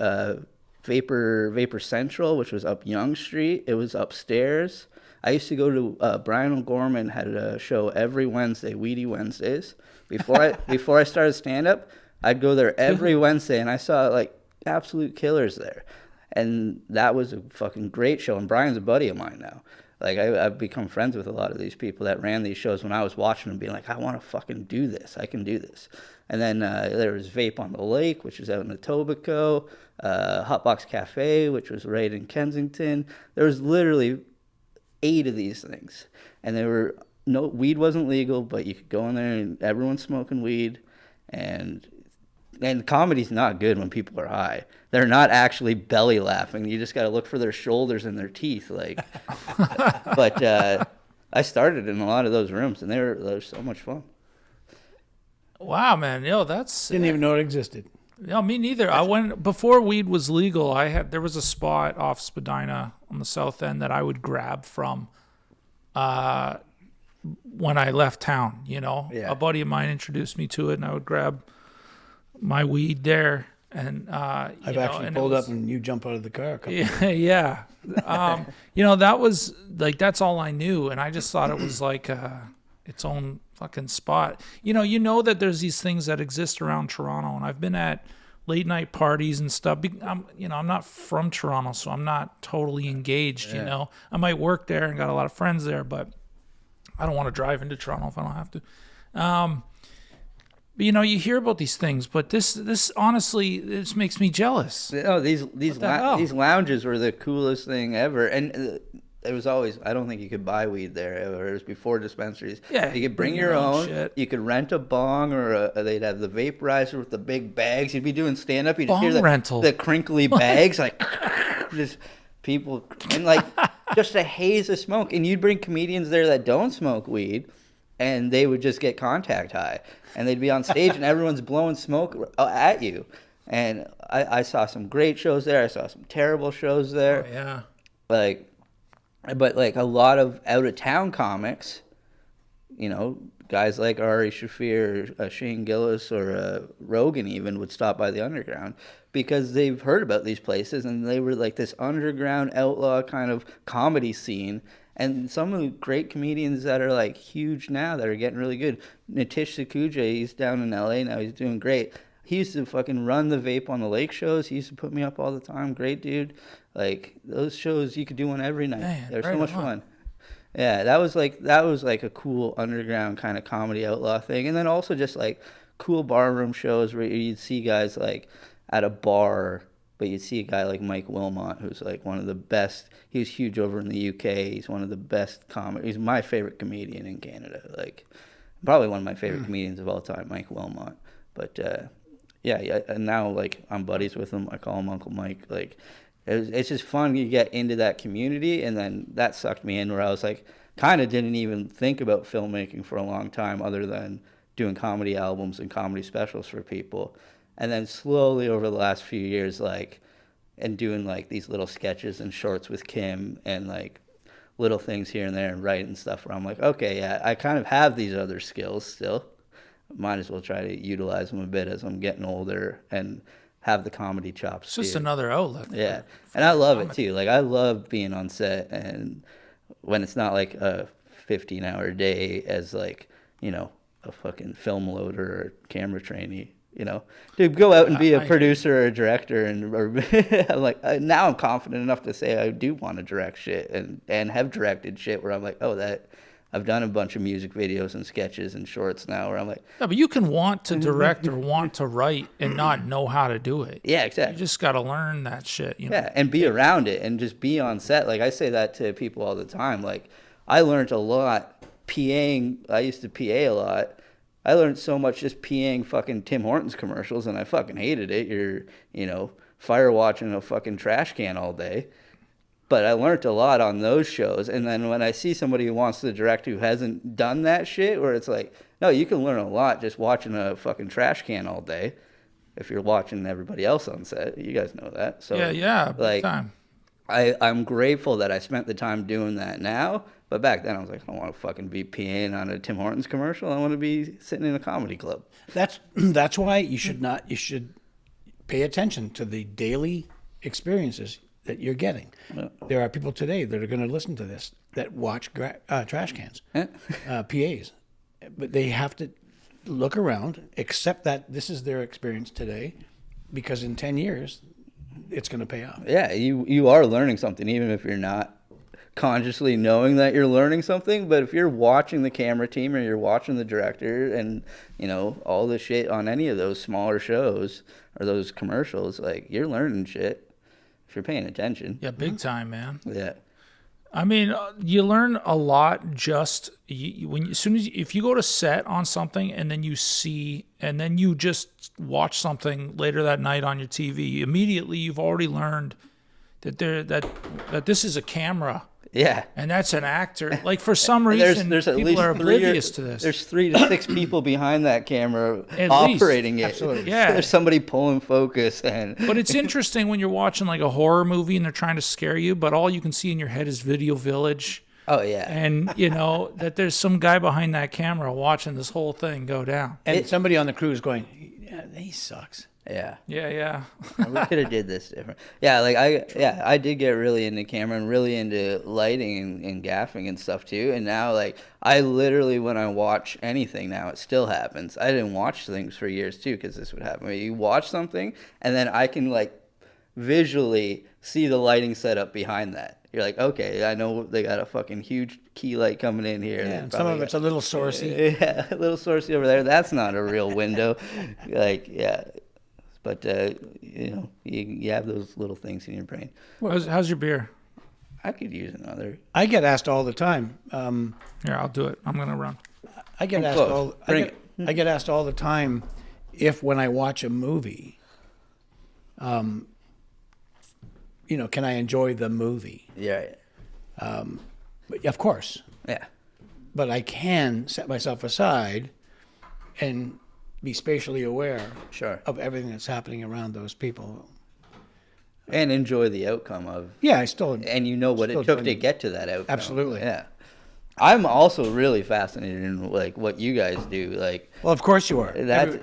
Vapor Central, which was up Yonge Street, it was upstairs. I used to go to Brian O'Gorman had a show every Wednesday, Weedy Wednesdays. Before I started stand up, I'd go there every Wednesday, and I saw like absolute killers there, and that was a fucking great show. And Brian's a buddy of mine now. Like I've become friends with a lot of these people that ran these shows when I was watching them, being like, I want to fucking do this. I can do this. And then there was Vape on the Lake, which was out in Etobicoke, Hotbox Cafe, which was right in Kensington. There was literally 8 of these things, and weed wasn't legal, but you could go in there and everyone's smoking weed, and comedy's not good when people are high. They're not actually belly laughing. You just got to look for their shoulders and their teeth. Like, but I started in a lot of those rooms, and they're so much fun.
Wow, man,
Didn't even know it existed.
No, me neither. I went before weed was legal. There was a spot off Spadina on the south end that I would grab from when I left town. A buddy of mine introduced me to it, and I would grab my weed there. And
I've actually pulled up and you jump out of the car a couple
yeah. That was like, that's all I knew, and I just thought it was like its own fucking spot. That there's these things that exist around Toronto, and I've been at late night parties and stuff. I'm not from Toronto, so I'm not totally engaged. I might work there and got a lot of friends there, but I don't want to drive into Toronto if I don't have to. But you hear about these things, but this honestly, this makes me jealous.
These lounges were the coolest thing ever, and it was always, I don't think you could buy weed there. It was before dispensaries.
Yeah,
you could bring your own. Shit. You could rent a bong, or they'd have the vaporizer with the big bags. You'd be doing stand up. You'd just hear the crinkly bags, like just people, and like just a haze of smoke. And you'd bring comedians there that don't smoke weed, and they would just get contact high, and they'd be on stage, and everyone's blowing smoke at you. And I saw some great shows there. I saw some terrible shows there.
Oh, yeah.
But a lot of out of town comics, guys like Ari Shaffir, Shane Gillis, or Rogan even would stop by the underground because they've heard about these places, and they were like this underground outlaw kind of comedy scene. And some of the great comedians that are like huge now that are getting really good. Nitish Sakuja, he's down in LA now. He's doing great. He used to fucking run the Vape on the Lake shows. He used to put me up all the time. Great dude. Like those shows, you could do one every night. Man, they're so much fun. Yeah, that was like a cool underground kind of comedy outlaw thing. And then also just like cool barroom shows where you'd see guys like at a bar But you see a guy like Mike Wilmot, who's like one of the best. He was huge over in the UK. He's one of the best He's my favorite comedian in Canada. Like, probably one of my favorite comedians of all time, Mike Wilmot. But yeah, and now like I'm buddies with him. I call him Uncle Mike. Like, it's just fun. You get into that community, and then that sucked me in where I was like, kind of didn't even think about filmmaking for a long time, other than doing comedy albums and comedy specials for people. And then slowly over the last few years, like, and doing like these little sketches and shorts with Kim and like little things here and there and writing stuff where I'm like, okay, yeah, I kind of have these other skills still. Might as well try to utilize them a bit as I'm getting older and have the comedy chops.
It's just another outlet.
Yeah. And I love it too. Like, I love being on set, and when it's not like a 15-hour day as like, you know, a fucking film loader or camera trainee. You know, to go out and be a producer or a director, and I'm like, now I'm confident enough to say I do want to direct shit, and have directed shit where I'm like, oh, that I've done a bunch of music videos and sketches and shorts now where I'm like,
no, but you can want to direct or want to write and not know how to do it.
yeah, exactly.
You just got to learn that shit. You know?
Yeah, and be around it and just be on set. Like, I say that to people all the time. Like, I learned a lot PAing. I used to PA a lot. I learned so much just PAing fucking Tim Hortons commercials, and I fucking hated it. You're, you know, fire watching a fucking trash can all day. But I learned a lot on those shows. And then when I see somebody who wants to direct who hasn't done that shit, where it's like, no, you can learn a lot just watching a fucking trash can all day if you're watching everybody else on set. You guys know that. So
yeah,
like,
time.
I'm grateful that I spent the time doing that now. But back then I was like, I don't want to fucking be PAing on a Tim Hortons commercial. I want to be sitting in a comedy club.
That's why you should pay attention to the daily experiences that you're getting. Yeah. There are people today that are going to listen to this that watch trash cans, PAs, but they have to look around, accept that this is their experience today, because in 10 years, it's going to pay off.
Yeah, you are learning something, even if you're not consciously knowing that you're learning something. But if you're watching the camera team or you're watching the director and, you know, all the shit on any of those smaller shows or those commercials, like, you're learning shit if you're paying attention.
Yeah, big time, man.
Yeah.
I mean, you learn a lot just if you go to set on something and then you see, and then you just watch something later that night on your TV, immediately you've already learned that that this is a camera.
Yeah.
And that's an actor. Like, for some reason,
there's at
people
least
are oblivious to this.
There's 3 to 6 people behind that camera
at
operating
least.
it.
Absolutely. Yeah.
There's somebody pulling focus. But
it's interesting when you're watching like a horror movie and they're trying to scare you, but all you can see in your head is Video Village.
Oh, yeah.
And, you know, that there's some guy behind that camera watching this whole thing go down.
And somebody on the crew is going, yeah, he sucks.
Yeah.
Yeah.
We could have did this different. Yeah, like I did get really into camera and really into lighting and gaffing and stuff too. And now, like, I literally, when I watch anything now, it still happens. I didn't watch things for years too because this would happen. You watch something and then I can, like, visually see the lighting setup behind that. You're like, okay, I know they got a fucking huge key light coming in here.
Yeah, some of it's a little sourcey.
Yeah, a little sourcey over there. That's not a real window. Like, yeah. But, you know, you have those little things in your brain.
How's your beer?
I could use another.
I get asked all the time.
Here, I'll do it. I'm going to run.
I get asked all the time if, when I watch a movie, you know, can I enjoy the movie?
Yeah.
But of course.
Yeah.
But I can set myself aside and be spatially aware of everything that's happening around those people.
And enjoy the outcome of.
Yeah, I still.
And you know what it took to get to that outcome.
Absolutely.
Yeah. I'm also really fascinated in, like, what you guys do. Like,
well, of course you are.
No,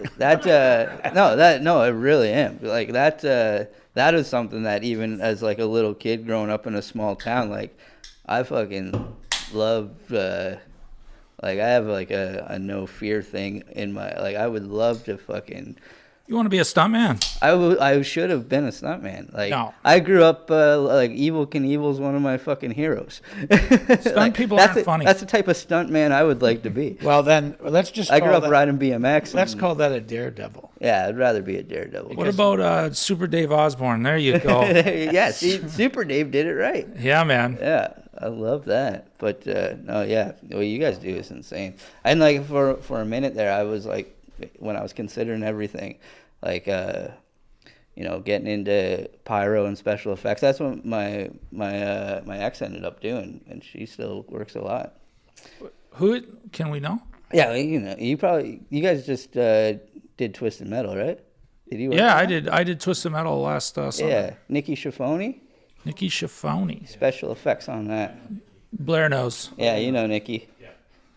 I really am. Like, that is something that even as, like, a little kid growing up in a small town, like, I fucking love. Like, I have, like, a no fear thing in my, like, I would love to fucking
You want to be a stuntman?
I should have been a stuntman. Like,
No.
I grew up like Evel Knievel's one of my fucking heroes.
Stunt people aren't funny.
That's the type of stuntman I would like to be.
Well, then let's just.
I grew up riding BMX.
Let's call that a daredevil.
Yeah, I'd rather be a daredevil.
What about Super Dave Osborne? There you go.
Yeah, see, Super Dave did it right.
Yeah, man.
Yeah, I love that. But no, yeah, what you guys do is insane. And like for a minute there, I was like, when I was considering everything, like getting into pyro and special effects. That's what my ex ended up doing, and she still works a lot.
Who can we know?
Yeah, you guys just did Twisted Metal, right? Did you?
Yeah, I did. I did Twisted Metal last summer.
Yeah, Nikki Schiaffoni.
Nikki Schiaffoni.
Special effects on that.
Blair knows.
Yeah, you know Nikki. Yeah.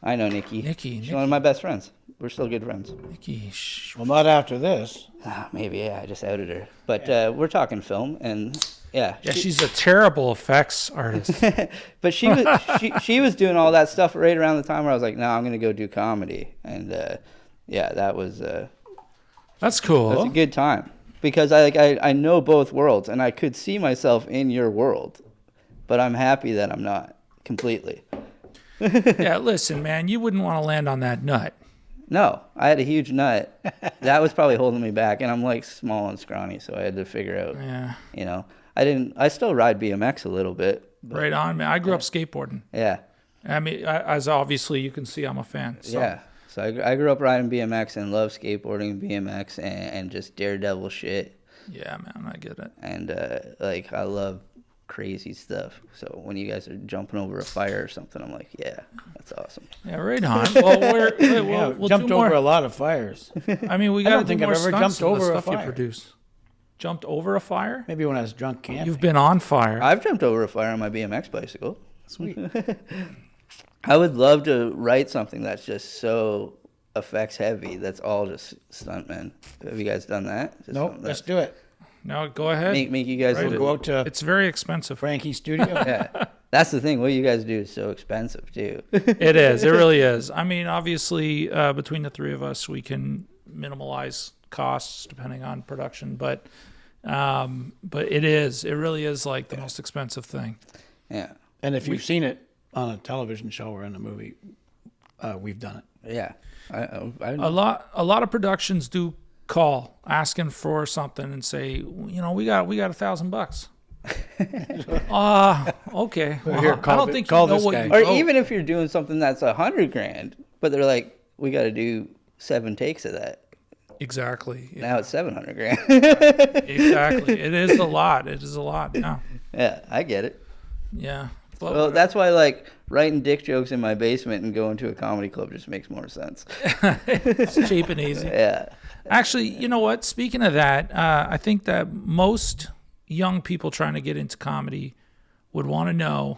I know Nikki. She's one of my best friends. We're still good friends.
Nikki.
Well, not after this.
Maybe, yeah. I just outed her. But we're talking film, and yeah.
Yeah, she's a terrible effects artist.
But she was doing all that stuff right around the time where I was like, no, I'm going to go do comedy. And yeah, that was...
That's cool.
That's a good time. Because I know both worlds, and I could see myself in your world. But I'm happy that I'm not completely.
Yeah, listen, man, you wouldn't want to land on that nut.
No, I had a huge nut. That was probably holding me back, and I'm like small and scrawny, so I had to figure out.
Yeah.
I still ride BMX a little bit.
Right on, man. I grew up skateboarding.
Yeah.
I mean, as obviously you can see, I'm a fan. So.
Yeah. So I grew up riding BMX and love skateboarding, BMX, and just daredevil shit.
Yeah, man, I get it.
And I love crazy stuff. So when you guys are jumping over a fire or something, I'm like, yeah, that's awesome.
Yeah, right on. Well, we'll
jumped
do more.
over a lot of fires.
I mean, we got to do
think
more
I've ever
stunts
jumped
of the
over a
stuff you
fire.
produce. Jumped over a fire?
Maybe when I was drunk camping.
You've been on fire.
I've jumped over a fire on my BMX bicycle.
Sweet.
I would love to write something that's just so effects heavy. That's all just stuntmen. Have you guys done that?
Nope, let's do it.
No, go ahead.
Make you guys
We'll go out to
It's very expensive.
Frankie's studio.
Yeah. That's the thing. What you guys do is so expensive, too.
It is. It really is. I mean, obviously, between the three of us, we can minimalize costs depending on production, but it is. It really is like the most expensive thing.
Yeah.
And if you've seen it on a television show or in a movie, we've done it.
Yeah.
A lot of productions do call asking for something and say, we got $1,000. Okay. Well,
Here,
I
call
don't
it-
think
call
you know
this
what
guy.
you
Or
know.
even if you're doing something that's $100,000, but they're like, we got to do 7 takes of that.
Exactly. Yeah.
Now it's $700,000.
Exactly. It is a lot. It is a lot. Yeah.
Yeah, I get it.
Yeah. But
Well, that's why writing dick jokes in my basement and going to a comedy club just makes more sense.
it's cheap and easy.
Yeah.
Actually, you know what? Speaking of that, I think that most young people trying to get into comedy would want to know,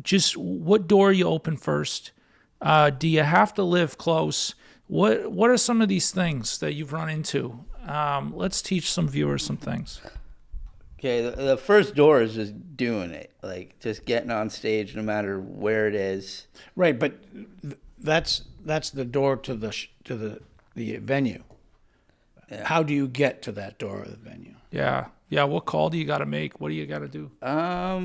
just what door you open first. Do you have to live close? What are some of these things that you've run into? Let's teach some viewers some things.
Okay, the first door is just doing it, like just getting on stage no matter where it is.
Right, but that's the door to the venue.
Yeah.
How do you get to that door of the venue?
Yeah. Yeah. What call do you got to make? What do you got to do?
A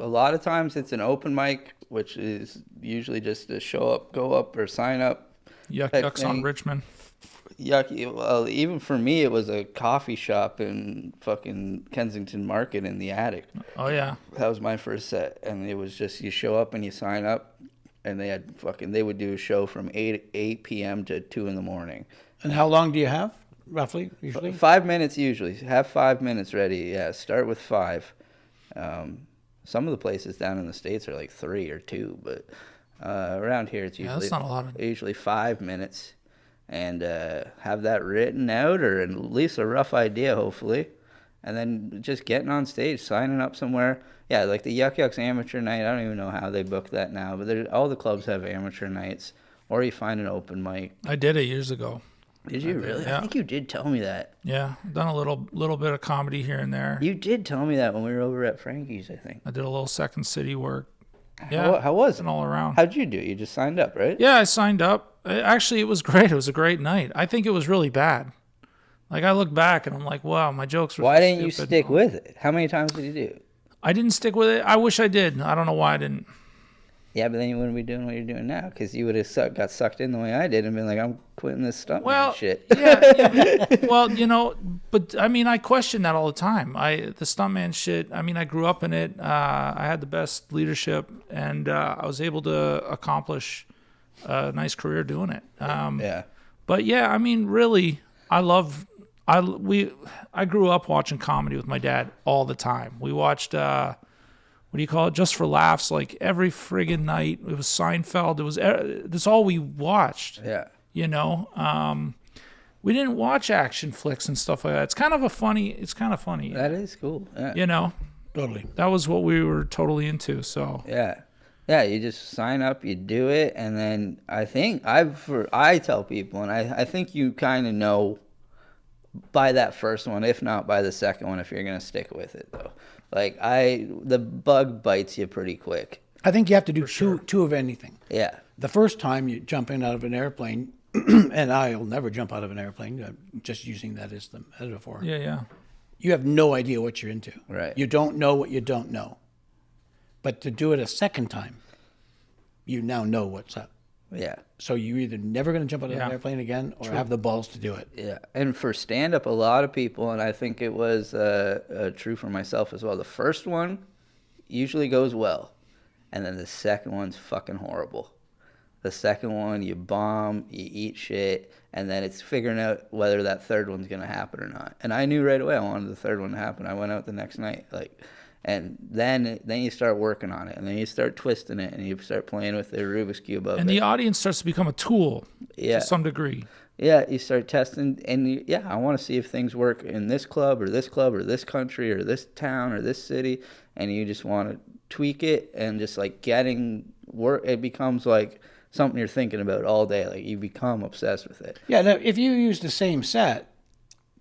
lot of times it's an open mic, which is usually just a show up, go up, or sign up.
Yucks on Richmond.
Yucky. Well, even for me, it was a coffee shop in fucking Kensington Market in the attic.
Oh yeah.
That was my first set, and it was just you show up and you sign up, and they would do a show from 8 p.m. to 2 in the morning.
And how long do you have, roughly, usually?
5 minutes usually. Have 5 minutes ready. Yeah, start with 5. Some of the places down in the States are like 3 or 2, but around here it's usually
that's not a lot of...
usually 5 minutes, and have that written out or at least a rough idea, hopefully, and then just getting on stage, signing up somewhere. Yeah, like the Yuck Yucks amateur night. I don't even know how they book that now, but all the clubs have amateur nights, or you find an open mic.
I did it years ago.
Did you really?
Yeah.
I think you did tell me that.
Yeah, done a little bit of comedy here and there.
You did tell me that when we were over at Frankie's, I think.
I did a little Second City work. Yeah.
How was
and
it?
all around.
How'd you do? You just signed up, right?
Yeah, I signed up. Actually, it was great. It was a great night. I think it was really bad. Like, I look back and I'm like, wow, my jokes were
Why didn't you
stupid.
stick with it? How many times did you do it?
I didn't stick with it. I wish I did. I don't know why I didn't.
Yeah, but then you wouldn't be doing what you're doing now, because you would have got sucked in the way I did and been like, I'm quitting this stuntman shit.
yeah. Well, but I mean, I question that all the time. The stuntman shit, I mean, I grew up in it. I had the best leadership, and I was able to accomplish a nice career doing it.
Yeah.
But yeah, I mean, really, I grew up watching comedy with my dad all the time. We watched, what do you call it? Just for laughs, like every friggin' night. It was Seinfeld. That's all we watched.
Yeah.
We didn't watch action flicks and stuff like that. It's kind of funny.
That is cool. Yeah.
Totally.
That was what we were totally into. So
Yeah. Yeah, you just sign up, you do it, and then I tell people, and I think you kind of know by that first one, if not by the second one, if you're going to stick with it, though. Like, the bug bites you pretty quick.
I think you have to do two of anything.
Yeah.
The first time you jump in out of an airplane, and I'll never jump out of an airplane, I'm just using that as the metaphor.
yeah.
You have no idea what you're into.
Right.
You don't know what you don't know. But to do it a second time, you now know what's up.
Yeah.
So you're either never going to jump out of an airplane again or have the balls to do it.
Yeah. And for stand-up, a lot of people, and I think it was true for myself as well, the first one usually goes well. And then the second one's fucking horrible. The second one, you bomb, you eat shit, and then it's figuring out whether that third one's going to happen or not. And I knew right away I wanted the third one to happen. I went out the next night, and then you start working on it, and then you start twisting it, and you start playing with the Rubik's Cube of it.
And the audience starts to become a tool
to
some degree.
Yeah, you start testing, and I want to see if things work in this club or this country or this town or this city, and you just want to tweak it and just getting work. It becomes like something you're thinking about all day. Like, you become obsessed with it.
Yeah, now, if you use the same set,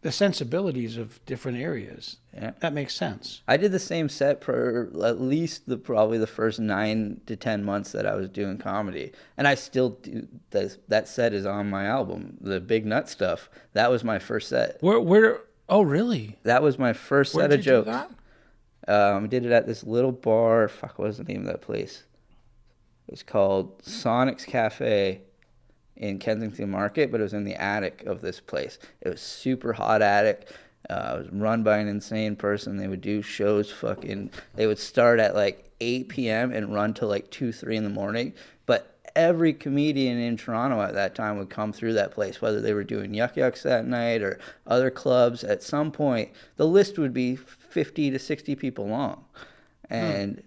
the sensibilities of different areas, that makes sense.
I did the same set for at least probably the first 9 to 10 months that I was doing comedy, and I still do. That set is on my album, the Big Nut Stuff. That was my first set.
Where? Oh, really?
That was my first set of jokes.
Do that?
I did it at this little bar. Fuck, what was the name of that place? It was called Sonic's Cafe in Kensington Market, but it was in the attic of this place. It was super hot attic. It was run by an insane person. They would do shows they would start at 8 p.m. and run till 2, 3 in the morning. But every comedian in Toronto at that time would come through that place, whether they were doing Yuck Yucks that night or other clubs. At some point, the list would be 50 to 60 people long. And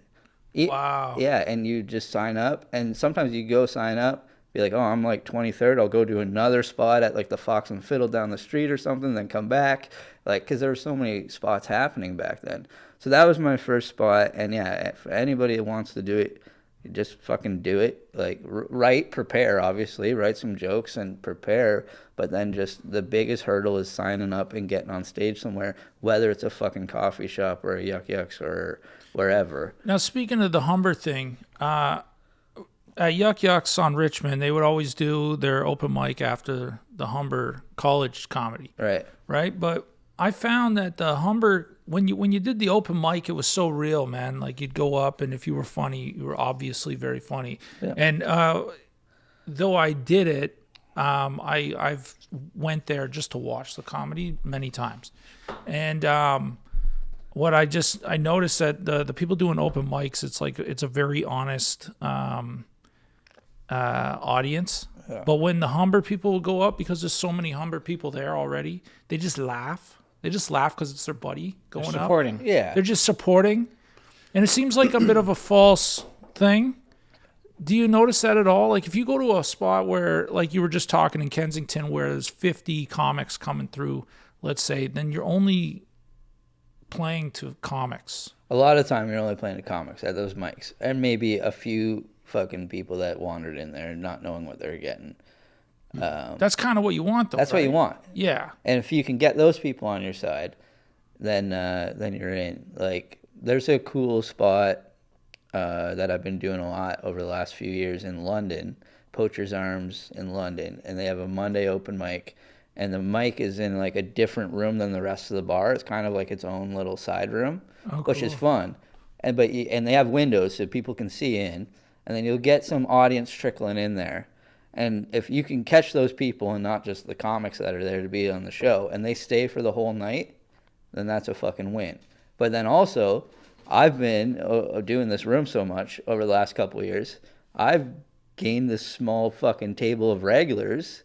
wow.
Yeah, and you just sign up. And sometimes you go sign up, be like, oh, I'm 23rd. I'll go do another spot at the Fox and Fiddle down the street or something, then come back. Because there were so many spots happening back then. So that was my first spot. And yeah, for anybody that wants to do it, you just fucking do it. Prepare, obviously, write some jokes and prepare. But then just the biggest hurdle is signing up and getting on stage somewhere, whether it's a fucking coffee shop or a Yuck Yucks or wherever.
Now, speaking of the Humber thing, at Yuck Yucks on Richmond, they would always do their open mic after the Humber college comedy. Right? But I found that the Humber, when you did the open mic, it was so real, man. You'd go up, and if you were funny, you were obviously very funny. Yeah. And though I did it, I've went there just to watch the comedy many times. And what I noticed that the people doing open mics, it's a very honest audience. Yeah. But when the Humber people will go up, because there's so many Humber people there already, they just laugh. They just laugh because it's their buddy going
supporting.
up.
Yeah.
They're just supporting. And it seems like a bit of a false thing. Do you notice that at all? If you go to a spot where, you were just talking in Kensington, where there's 50 comics coming through, let's say, then you're only playing to comics.
A lot of time you're only playing to comics at those mics. And maybe a few fucking people that wandered in there not knowing what they're getting.
That's kind of what you want, though.
That's
right?
what you want.
Yeah.
And if you can get those people on your side, then you're in. There's a cool spot that I've been doing a lot over the last few years in London, Poacher's Arms in London, and they have a Monday open mic, and the mic is in like a different room than the rest of the bar. It's kind of like its own little side room, which is fun. And they have windows so people can see in, and then you'll get some audience trickling in there. And if you can catch those people and not just the comics that are there to be on the show, and they stay for the whole night, then that's a fucking win. But then also, I've been doing this room so much over the last couple of years, I've gained this small fucking table of regulars.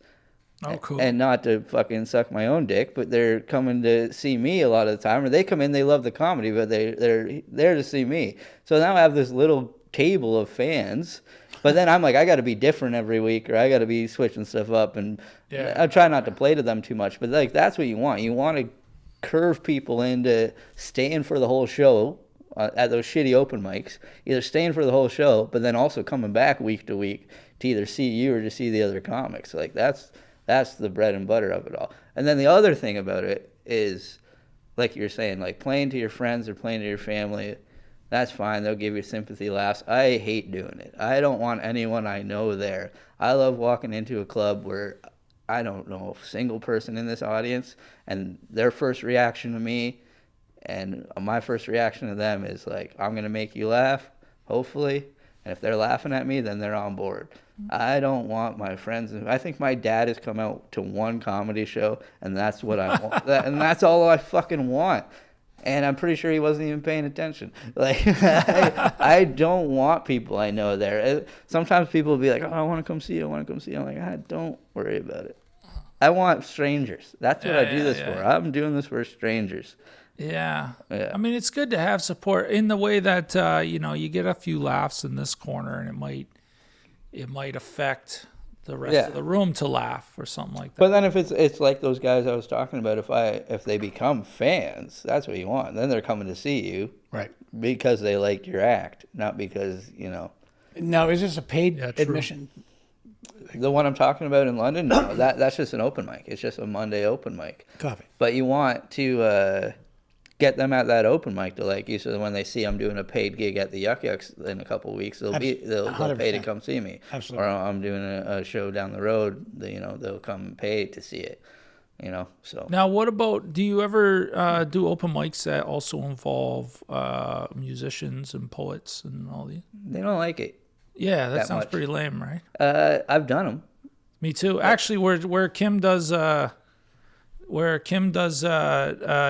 Oh, cool.
And not to fucking suck my own dick, but they're coming to see me a lot of the time. Or they come in, they love the comedy, but they're there to see me. So now I have this little table of fans. But then I'm like, I got to be different every week, or I got to be switching stuff up. And I try not to play to them too much. But like that's what you want. You want to curve people into staying for the whole show at those shitty open mics. Either staying for the whole show, but then also coming back week to week to either see you or to see the other comics. Like that's the bread and butter of it all. And then the other thing about it is, like you're saying, like playing to your friends or playing to your family, that's fine. They'll give you sympathy laughs. I hate doing it. I don't want anyone I know there. I love walking into a club where I don't know a single person in this audience, and their first reaction to me and my first reaction to them is like, I'm going to make you laugh, hopefully. And if they're laughing at me, then they're on board. I don't want my friends. I think my dad has come out to one comedy show, and that's what I want. And that's all I fucking want. And I'm pretty sure he wasn't even paying attention. Like, I don't want people I know there. Sometimes people will be like, oh, I want to come see you. I want to come see you. I'm like, don't worry about it. I want strangers. That's what I do this for. I'm doing this for strangers.
Yeah. I mean, it's good to have support in the way that, you get a few laughs in this corner, and it might affect the rest of the room to laugh or something like that.
But then if it's like those guys I was talking about, if they become fans, that's what you want. Then they're coming to see you,
right?
Because they like your act, not because
Now, is this a paid admission?
The one I'm talking about in London, no, that's just an open mic. It's just a Monday open mic.
Copy.
But you want to get them at that open mic to like you, so when they see I'm doing a paid gig at the Yuck Yucks in a couple of weeks, they'll pay to come see me.
Absolutely.
Or I'm doing a show down the road, they'll come and pay to see it. So
now, what about? Do you ever do open mics that also involve musicians and poets and all these?
They don't like it.
Yeah, that sounds pretty lame, right?
I've done them.
Me too. Actually, where Kim does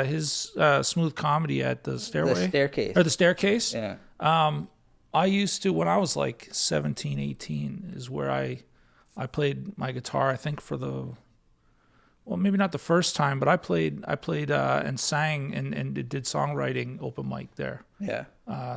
his smooth comedy at the stairway, the staircase.
Yeah.
I used to, when I was like 17, 18, is where I played my guitar. I think maybe not the first time, but I played and sang and did songwriting open mic there.
Yeah.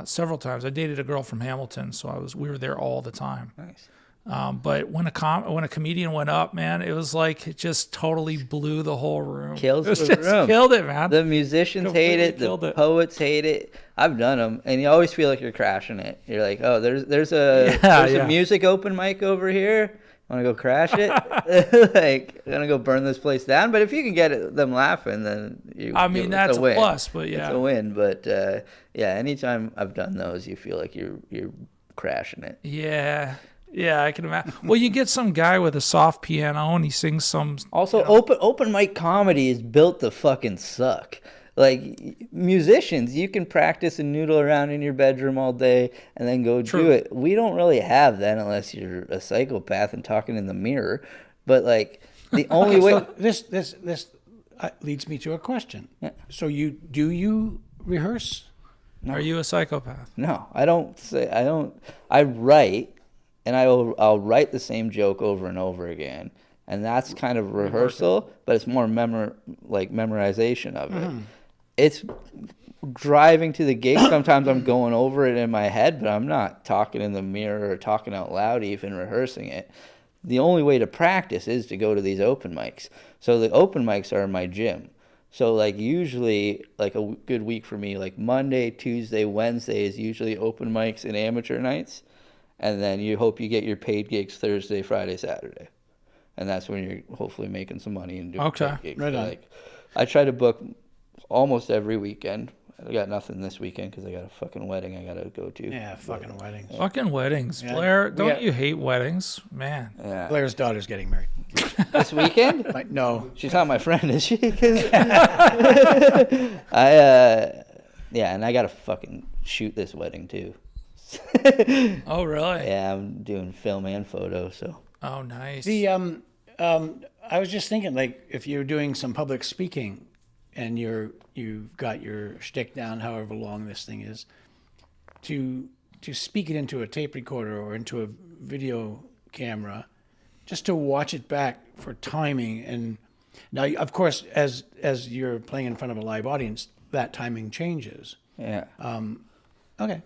Several times. I dated a girl from Hamilton, so we were there all the time.
Nice.
But when a comedian went up, man, it was like it just totally blew the whole room.
Killed it,
man.
The musicians hate it. The poets hate it. I've done them, and you always feel like you're crashing it. You're like, oh, there's a music open mic over here. Want to go crash it? Like, I'm gonna go burn this place down. But if you can get them laughing, then
that's a plus. But
it's a win. But anytime I've done those, you feel like you're crashing it.
Yeah. Yeah, I can imagine. Well, you get some guy with a soft piano and he sings some.
Also, open mic comedy is built to fucking suck. Like, musicians, you can practice and noodle around in your bedroom all day and then go do it. We don't really have that unless you're a psychopath and talking in the mirror. But like the only way.
So this leads me to a question. Yeah. So do you rehearse?
No. Are you a psychopath?
No, I don't. I write. And I'll write the same joke over and over again, and that's kind of rehearsal, but it's more memorization of it. It's driving to the gig. Sometimes I'm going over it in my head, but I'm not talking in the mirror or talking out loud, even rehearsing it. The only way to practice is to go to these open mics. So the open mics are my gym. So like usually like a good week for me, like Monday, Tuesday, Wednesday is usually open mics and amateur nights. And then you hope you get your paid gigs Thursday, Friday, Saturday. And that's when you're hopefully making some money and doing paid gigs.
Right on.
Like, I try to book almost every weekend. I got nothing this weekend because I got a fucking wedding I gotta go to.
Yeah, fucking weddings.
Fucking weddings,
Yeah.
Blair. Don't you hate weddings, man?
Yeah.
Blair's daughter's getting married.
This weekend?
No.
She's not my friend, is she? And I gotta fucking shoot this wedding too.
Oh, really?
Yeah, I'm doing film and photo, so.
Oh, nice.
I was just thinking, like, if you're doing some public speaking and you've got your shtick down, however long this thing is, to speak it into a tape recorder or into a video camera, just to watch it back for timing. And now, of course, as you're playing in front of a live audience, that timing changes.
Yeah.
Okay.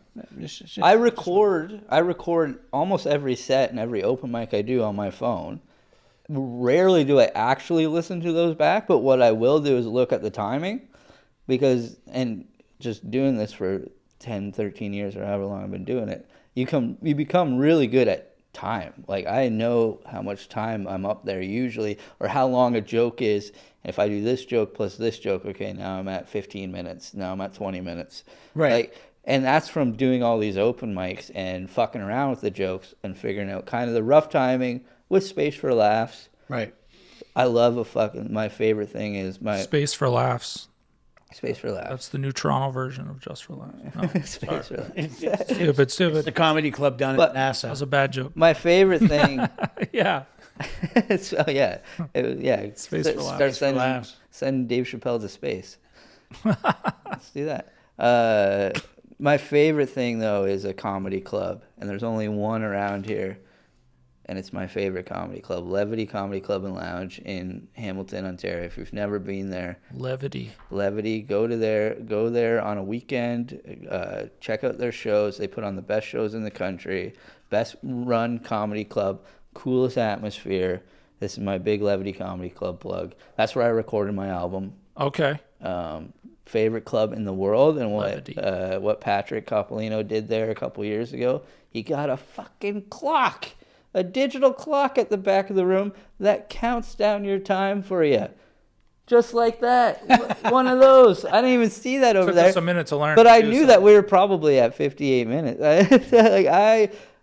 I record almost every set and every open mic I do on my phone. Rarely do I actually listen to those back, but what I will do is look at the timing, and just doing this for 10, 13 years or however long I've been doing it, you become really good at time. Like, I know how much time I'm up there usually, or how long a joke is. If I do this joke plus this joke, okay, now I'm at 15 minutes, now I'm at 20 minutes.
Right.
Like, and that's from doing all these open mics and fucking around with the jokes and figuring out kind of the rough timing with space for laughs.
Right.
I love my favorite thing is my
Space for laughs.
Space for laughs.
That's the new Toronto version of Just for Laughs. No,
Space for laughs.
stupid.
It's the comedy club down
But-
at
That was
NASA.
a bad joke.
My favorite thing,
Yeah.
Space
Space for
Start
laughs.
sending Dave Chappelle to space. Let's do that. My favorite thing though is a comedy club, and there's only one around here, and it's my favorite comedy club, Levity Comedy Club and Lounge in Hamilton, Ontario. If you've never been there,
Levity.
go there on a weekend, check out their shows. They put on the best shows in the country, best run comedy club, coolest atmosphere. This is my big Levity Comedy Club plug. That's where I recorded my album.
Okay.
Favorite club in the world, and
Levity.
what Patrick Coppolino did there a couple years ago. He got a fucking clock, a digital clock at the back of the room that counts down your time for you, just like that. One of those. I didn't even see that over
Took
there.
us a minute to learn.
But
to
I
do
knew
so.
that we were probably at 58 minutes.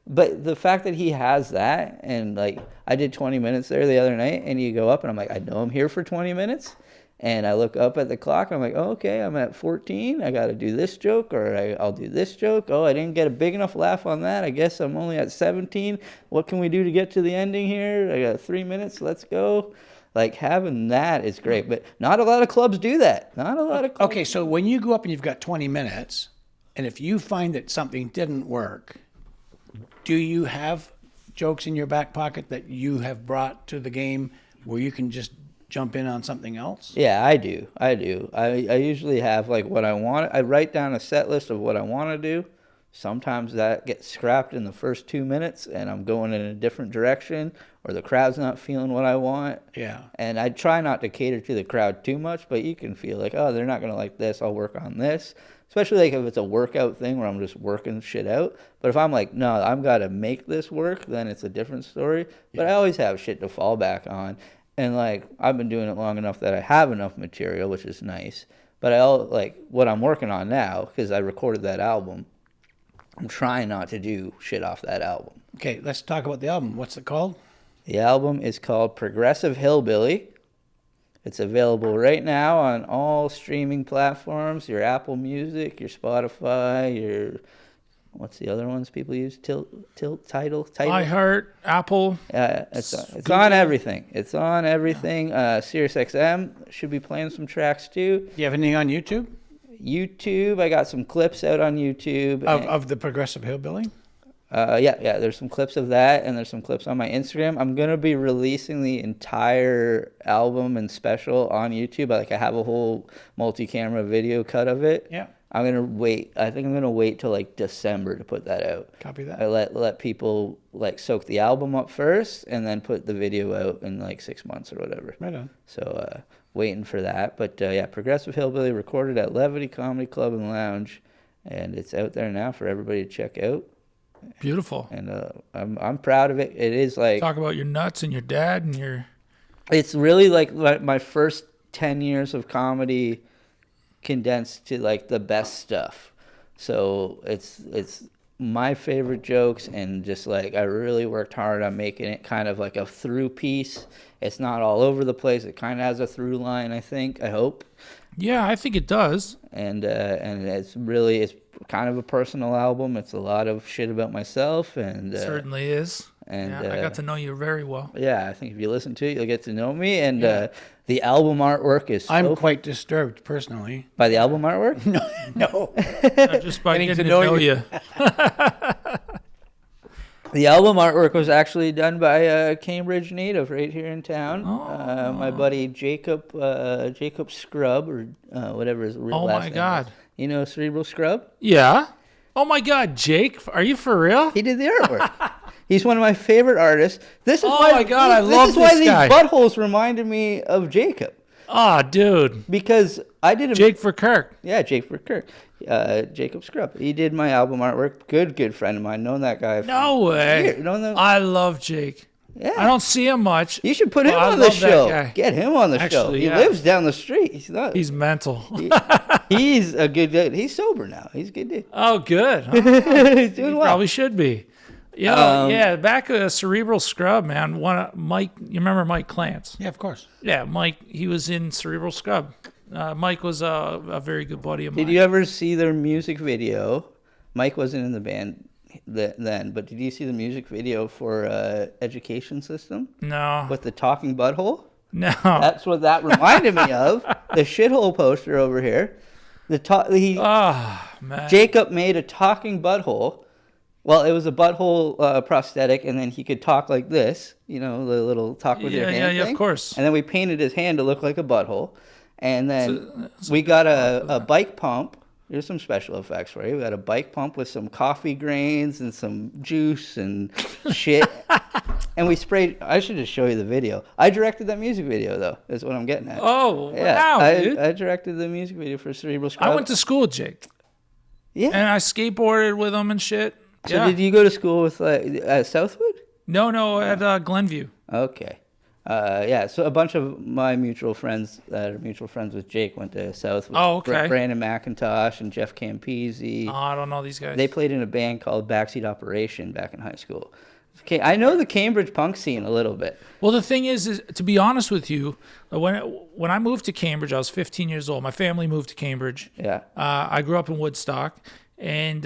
But the fact that he has that, and like I did 20 minutes there the other night, and you go up and I'm like, I know I'm here for 20 minutes. And I look up at the clock and I'm like, oh, okay, I'm at 14. I got to do this joke, or I'll do this joke. Oh, I didn't get a big enough laugh on that. I guess I'm only at 17. What can we do to get to the ending here? I got 3 minutes. Let's go. Like, having that is great. But not a lot of clubs do that. Not a lot of clubs.
Okay, so when you go up and you've got 20 minutes, and if you find that something didn't work, do you have jokes in your back pocket that you have brought to the game where you can just jump in on something else?
Yeah, I do. I usually have like what I want. I write down a set list of what I want to do. Sometimes that gets scrapped in the first 2 minutes and I'm going in a different direction, or the crowd's not feeling what I want.
Yeah.
And I try not to cater to the crowd too much, but you can feel like, oh, they're not going to like this. I'll work on this. Especially like if it's a workout thing where I'm just working shit out. But if I'm like, no, I've got to make this work, then it's a different story. But I always have shit to fall back on. And like, I've been doing it long enough that I have enough material, which is nice. But what I'm working on now, because I recorded that album, I'm trying not to do shit off that album.
Okay, let's talk about the album. What's it called?
The album is called Progressive Hillbilly. It's available right now on all streaming platforms, your Apple Music, your Spotify, your... What's the other ones people use? Tidal?
iHeart, Apple.
It's on everything. It's on everything. SiriusXM should be playing some tracks too.
Do you have anything on YouTube?
YouTube, I got some clips out on YouTube.
Of the Progressive Hillbilly?
Yeah, there's some clips of that, and there's some clips on my Instagram. I'm going to be releasing the entire album and special on YouTube. Like, I have a whole multi-camera video cut of it.
Yeah.
I'm going to wait. I think I'm going to wait till like December to put that out.
Copy that.
I let people like soak the album up first and then put the video out in like 6 months or whatever.
Right on.
So waiting for that. But yeah, Progressive Hillbilly, recorded at Levity Comedy Club and Lounge, and it's out there now for everybody to check out.
Beautiful.
And I'm proud of it. It is like,
Talk about your nuts and your dad and your...
it's really like my first 10 years of comedy condensed to like the best stuff. So it's my favorite jokes, and just like I really worked hard on making it kind of like a through piece. It's not all over the place. It kind of has a through line, I hope.
Yeah, I think it does.
And it's kind of a personal album. It's a lot of shit about myself, and
It certainly is.
And
yeah, I got to know you very well.
Yeah, I think if you listen to it, you'll get to know me. And the album artwork is
I'm quite disturbed personally.
By the album artwork?
No.
Just by getting to know you.
The album artwork was actually done by a Cambridge native right here in town. My buddy Jacob Scrub, or whatever his real last name is. Oh, my God. You know Cerebral Scrub?
Yeah. Oh, my God, Jake, are you for real?
He did the artwork. He's one of my favorite artists. This is
my God, I love this guy.
This is why these buttholes reminded me of Jacob.
Ah, dude.
Because I did
Jake for Kirk.
Yeah, Jake for Kirk. Jacob Scrub. He did my album artwork. Good friend of mine. Known that guy.
No way. I love Jake. Yeah. I don't see him much.
You should put him on the show. Get him on the show. He lives down the street.
He's mental.
He's a good dude. He's sober now. He's a good dude.
Oh, good.
He's doing well.
Probably should be. Yeah, back at Cerebral Scrub, man. Mike, you remember Mike Clance?
Yeah, of course.
Yeah, Mike, he was in Cerebral Scrub. Mike was a very good buddy of mine.
Did you ever see their music video? Mike wasn't in the band then, but did you see the music video for Education System?
No.
With the talking butthole?
No.
That's what that reminded me of. The shithole poster over here.
Man.
Jacob made a talking butthole. Well, it was a butthole prosthetic, and then he could talk like this, the little talk with your hand thing.
Yeah, of course.
And then we painted his hand to look like a butthole. And then we got a bike pump. There's some special effects for you. We got a bike pump with some coffee grains and some juice and shit. And we sprayed. I should just show you the video. I directed that music video, though, is what I'm getting at.
Oh,
yeah.
Wow, dude.
I directed the music video for Cerebral Scrub.
I went to school with Jake.
Yeah.
And I skateboarded with him and shit.
So did you go to school with Southwood?
No, at Glenview.
Okay. So a bunch of my mutual friends that are mutual friends with Jake went to Southwood.
Oh, okay.
Brandon McIntosh and Jeff Campese.
Oh, I don't know these guys.
They played in a band called Backseat Operation back in high school. Okay, I know the Cambridge punk scene a little bit.
Well, the thing is to be honest with you, when I moved to Cambridge, I was 15 years old. My family moved to Cambridge.
Yeah.
I grew up in Woodstock, and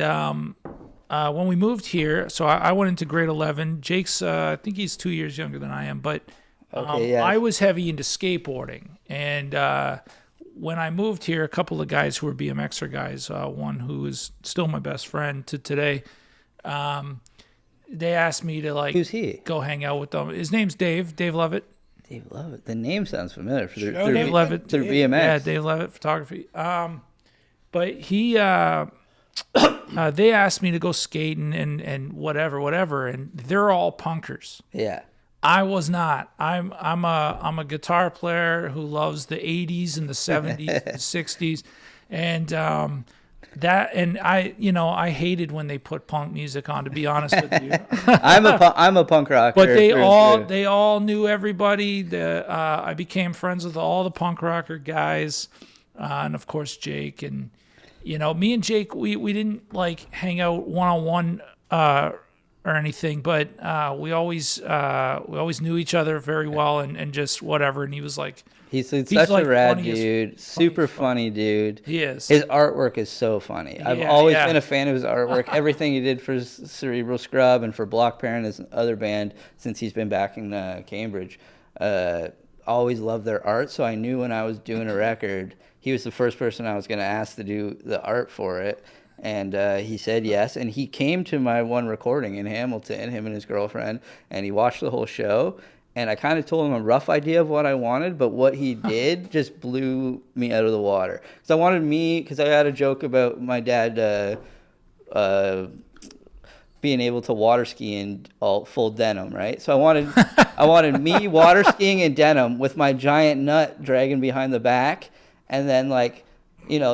when we moved here, so I went into grade 11. Jake's, I think he's 2 years younger than I am, but I was heavy into skateboarding. And when I moved here, a couple of guys who were BMXer guys, one who is still my best friend to today, they asked me to
Who's he?
Go hang out with them. His name's Dave Levitt.
Dave Levitt. The name sounds familiar.
Dave Levitt.
Through BMX.
Yeah, Dave Levitt Photography. But he... they asked me to go skating and whatever, and they're all punkers.
Yeah.
I was not. I'm a guitar player who loves the 80s and the 70s and the 60s, and I hated when they put punk music on, to be honest with you.
I'm a punk rocker.
But they all knew everybody. I became friends with all the punk rocker guys, and of course Jake. And me and Jake, we didn't hang out one-on-one or anything, but we always knew each other very well, and just whatever. And he was like,
he's such a rad dude, super funny dude.
He is.
His artwork is so funny. I've always been a fan of his artwork. Everything he did for Cerebral Scrub and for Block Parent, his other band, since he's been back in Cambridge, always loved their art. So I knew when I was doing a record, he was the first person I was going to ask to do the art for it. And he said yes. And he came to my one recording in Hamilton, him and his girlfriend, and he watched the whole show. And I kind of told him a rough idea of what I wanted, but what he did just blew me out of the water. Because I had a joke about my dad being able to water ski in all full denim, right? So I wanted me water skiing in denim with my giant nut dragging behind the back, and then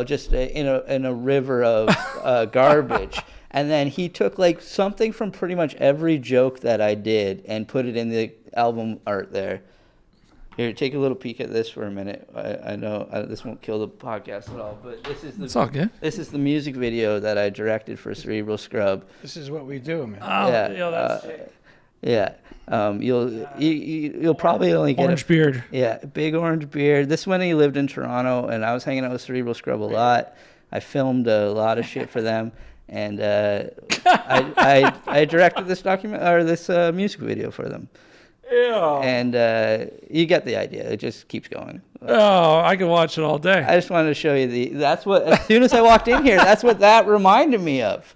just in a river of garbage. And then he took something from pretty much every joke that I did and put it in the album art there. Here, take a little peek at this for a minute. I know this won't kill the podcast at all, but
It's all good.
This is the music video that I directed for Cerebral Scrub.
This is what we do, man.
Oh, that's
You'll probably only get
orange beard.
Yeah, big orange beard. This when he lived in Toronto, and I was hanging out with Cerebral Scrub a lot. I filmed a lot of shit for them, and I directed this music video for them.
Yeah.
And you get the idea. It just keeps going.
Oh, I could watch it all day.
I just wanted to show you that's what, as soon as I walked in here, that's what that reminded me of.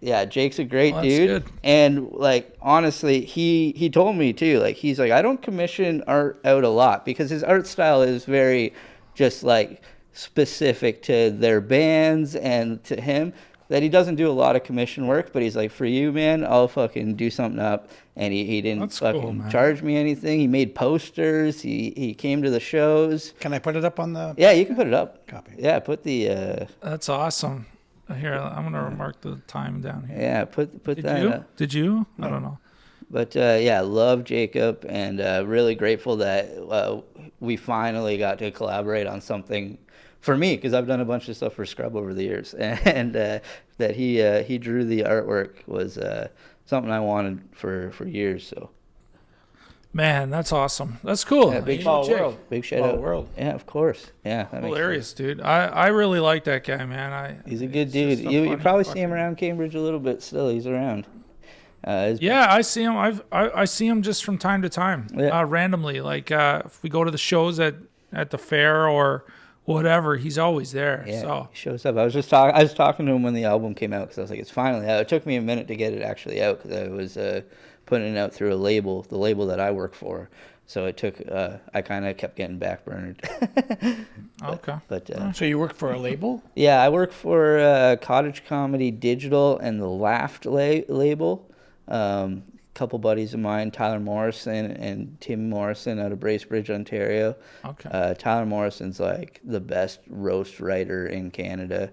Yeah, Jake's a great dude.
Good.
And like, honestly, he told me too, like, he's like, I don't commission art out a lot because his art style is very just like specific to their bands and to him, that he doesn't do a lot of commission work, but he's like, for you, man, I'll fucking do something up. And he didn't
That's
fucking
cool,
charge me anything. He made posters. He came to the shows.
Can I put it up on the...
Yeah, you can put it up.
Copy.
Yeah, put the...
That's awesome. Here, I'm going to mark the time down here.
Yeah, put
Did
that
you?
up.
Did you?
No.
I don't know.
But yeah, love Jacob, and really grateful that we finally got to collaborate on something for me, because I've done a bunch of stuff for Scrub over the years, and that he drew the artwork was something I wanted for years. So,
Man, that's awesome. That's cool.
yeah, big
Small world.
big shout
Small
out.
world.
Yeah, of course. Yeah, that makes
Hilarious, dude. I really like that guy, man.
He's a good
he's
dude.
just a
You
funny
probably see
fucking-
him around Cambridge a little bit still. He's around.
Yeah, I see him. I see him just from time to time,
Yeah.
randomly. Like if we go to the shows at the fair or whatever, he's always there.
Yeah,
So
he shows up. I was talking to him when the album came out because I was like, it's finally out. It took me a minute to get it actually out because I was putting it out through the label that I work for. So it took. I kind of kept getting backburnered.
okay.
But
So you work for a label?
yeah, I work for Cottage Comedy Digital and the Laughed label. Couple buddies of mine, Tyler Morrison and Tim Morrison out of Bracebridge, Ontario.
Okay.
Tyler Morrison's like the best roast writer in Canada.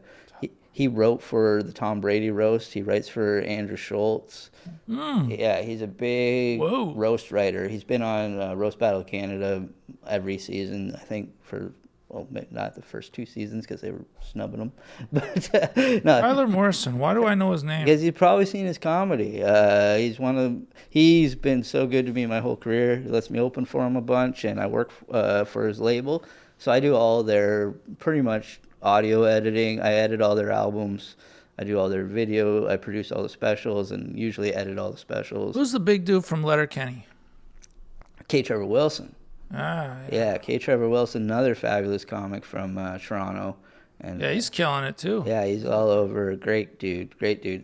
He wrote for the Tom Brady roast. He writes for Andrew Schultz. Yeah, he's a big
Whoa.
roast writer. He's been on Roast Battle Canada every season, I think, for, well, not the first 2 seasons because they were snubbing him. But no,
Tyler Morrison. Why do I know his name?
because you've probably seen his comedy. He's been so good to me my whole career. He lets me open for him a bunch, and I work for his label. So I do all their pretty much audio editing. I edit all their albums. I do all their video. I produce all the specials and usually edit all the specials.
Who's the big dude from Letterkenny?
K. Trevor Wilson.
Ah,
Yeah, K. Trevor Wilson, another fabulous comic from Toronto. And
yeah, he's killing it too.
yeah, he's all over. Great dude.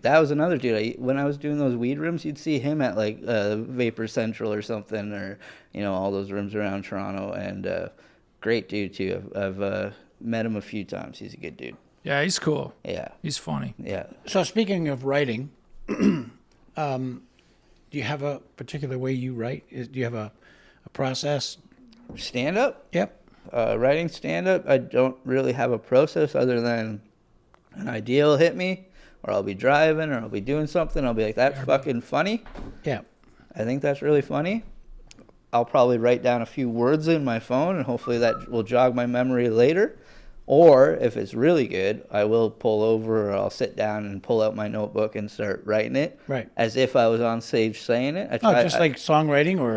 That was another dude. When I was doing those weed rooms, you'd see him at like Vapor Central or something, or all those rooms around Toronto. And great dude too. I've met him a few times. He's a good dude.
Yeah, he's cool.
Yeah,
He's funny.
yeah.
So speaking of writing, do you have a particular way you write? Do you have a process?
Stand up.
Yep.
Writing stand up. I don't really have a process other than an idea will hit me, or I'll be driving, or I'll be doing something. I'll be like, "That's fucking funny."
Yeah.
I think that's really funny. I'll probably write down a few words in my phone, and hopefully that will jog my memory later. Or if it's really good, I will pull over, or I'll sit down and pull out my notebook and start writing it.
Right.
As if I was on stage saying it.
Like songwriting or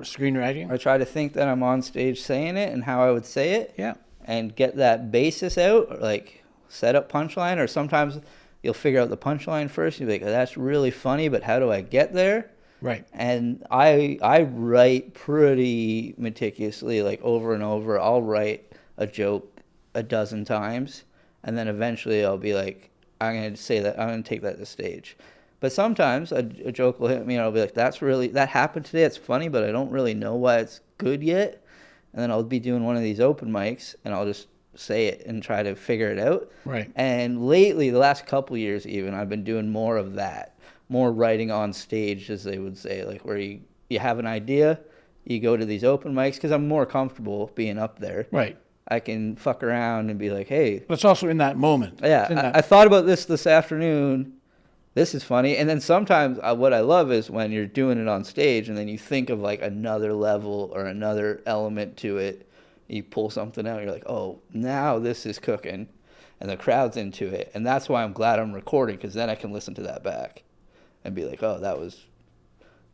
screenwriting?
I try to think that I'm on stage saying it and how I would say it.
Yeah.
And get that basis out, like set up punchline. Or sometimes you'll figure out the punchline first. You'll be like, oh, that's really funny, but how do I get there?
Right.
And I write pretty meticulously, like over and over. I'll write a joke a dozen times, and then eventually I'll be like, I'm going to say that, I'm going to take that to stage. But sometimes a joke will hit me, and I'll be like, that happened today, it's funny, but I don't really know why it's good yet. And then I'll be doing one of these open mics, and I'll just say it and try to figure it out.
Right.
And lately, the last couple years even, I've been doing more of that. More writing on stage, as they would say, like where you have an idea, you go to these open mics, because I'm more comfortable being up there.
Right.
I can fuck around and be like, hey.
But it's also in that moment.
Yeah, I thought about this afternoon. this is funny. And then sometimes what I love is when you're doing it on stage and then you think of like another level or another element to it. You pull something out, you're like, oh, now this is cooking. And the crowd's into it. And that's why I'm glad I'm recording, because then I can listen to that back and be like, oh, that was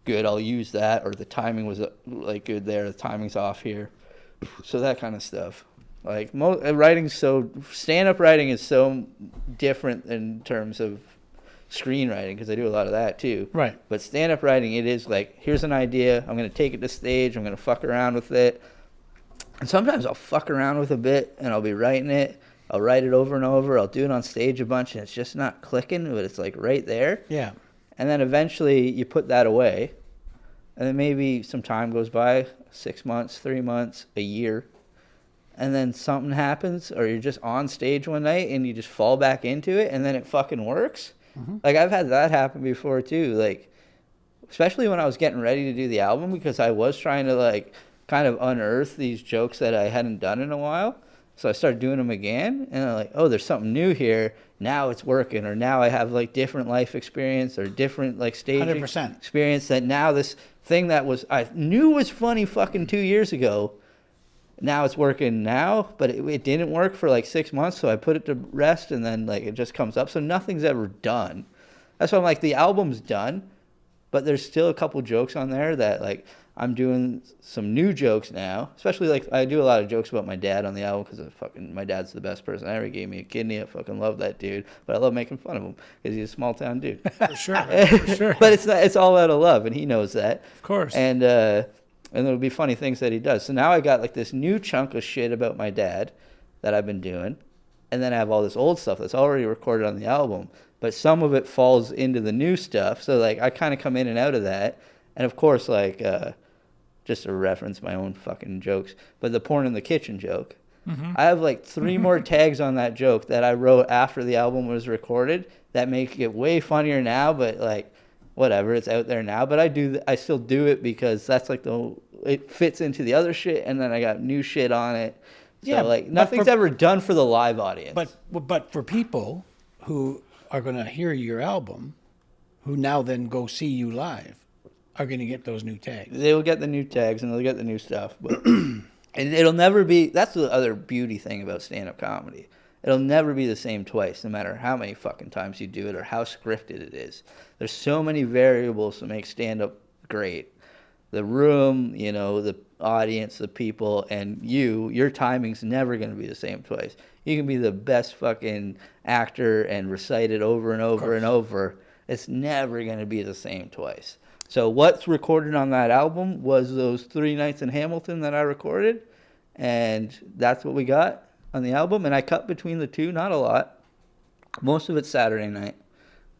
good. I'll use that. Or the timing was like good there. The timing's off here. So that kind of stuff. Like stand-up writing is so different in terms of screenwriting, because I do a lot of that too.
Right.
But stand-up writing, it is like, here's an idea. I'm going to take it to stage. I'm going to fuck around with it. And sometimes I'll fuck around with a bit and I'll be writing it. I'll write it over and over. I'll do it on stage a bunch and it's just not clicking, but it's like right there.
Yeah.
And then eventually you put that away. And then maybe some time goes by, 6 months, 3 months, a year. And then something happens, or you're just on stage one night and you just fall back into it and then it fucking works. Mm-hmm. Like I've had that happen before too. Like, especially when I was getting ready to do the album, because I was trying to like kind of unearth these jokes that I hadn't done in a while. So I started doing them again, and I'm like, oh, there's something new here. Now it's working, or now I have like different life experience or different like stage
100%.
experience, that now this thing that was I knew was funny fucking 2 years ago, now it's working now, but it didn't work for like 6 months, so I put it to rest, and then like it just comes up. So nothing's ever done. That's why I'm like, the album's done, but there's still a couple jokes on there that like I'm doing some new jokes now, especially like I do a lot of jokes about my dad on the album, because my dad's the best person ever. He gave me a kidney. I fucking love that dude, but I love making fun of him because he's a small town dude.
For sure, for sure.
But it's all out of love, and he knows that.
Of course.
And there'll be funny things that he does. So now I got like this new chunk of shit about my dad that I've been doing, and then I have all this old stuff that's already recorded on the album, but some of it falls into the new stuff. So like I kind of come in and out of that, and of course like. Just to reference my own fucking jokes, but the porn in the kitchen joke. Mm-hmm. I have like 3 more tags on that joke that I wrote after the album was recorded that make it way funnier now, but like whatever, it's out there now. But I still do it because that's like it fits into the other shit, and then I got new shit on it. So yeah, like nothing's ever done for the live audience.
But for people who are going to hear your album, who now then go see you live, are going to get those new tags.
They will get the new tags and they'll get the new stuff. But and it'll never be, that's the other beauty thing about stand-up comedy. It'll never be the same twice, no matter how many fucking times you do it or how scripted it is. There's so many variables to make stand-up great. The room, the audience, the people, and your timing's never going to be the same twice. You can be the best fucking actor and recite it over and over and over. It's never going to be the same twice. So what's recorded on that album was those 3 nights in Hamilton that I recorded, and that's what we got on the album. And I cut between the two, not a lot. Most of it's Saturday night.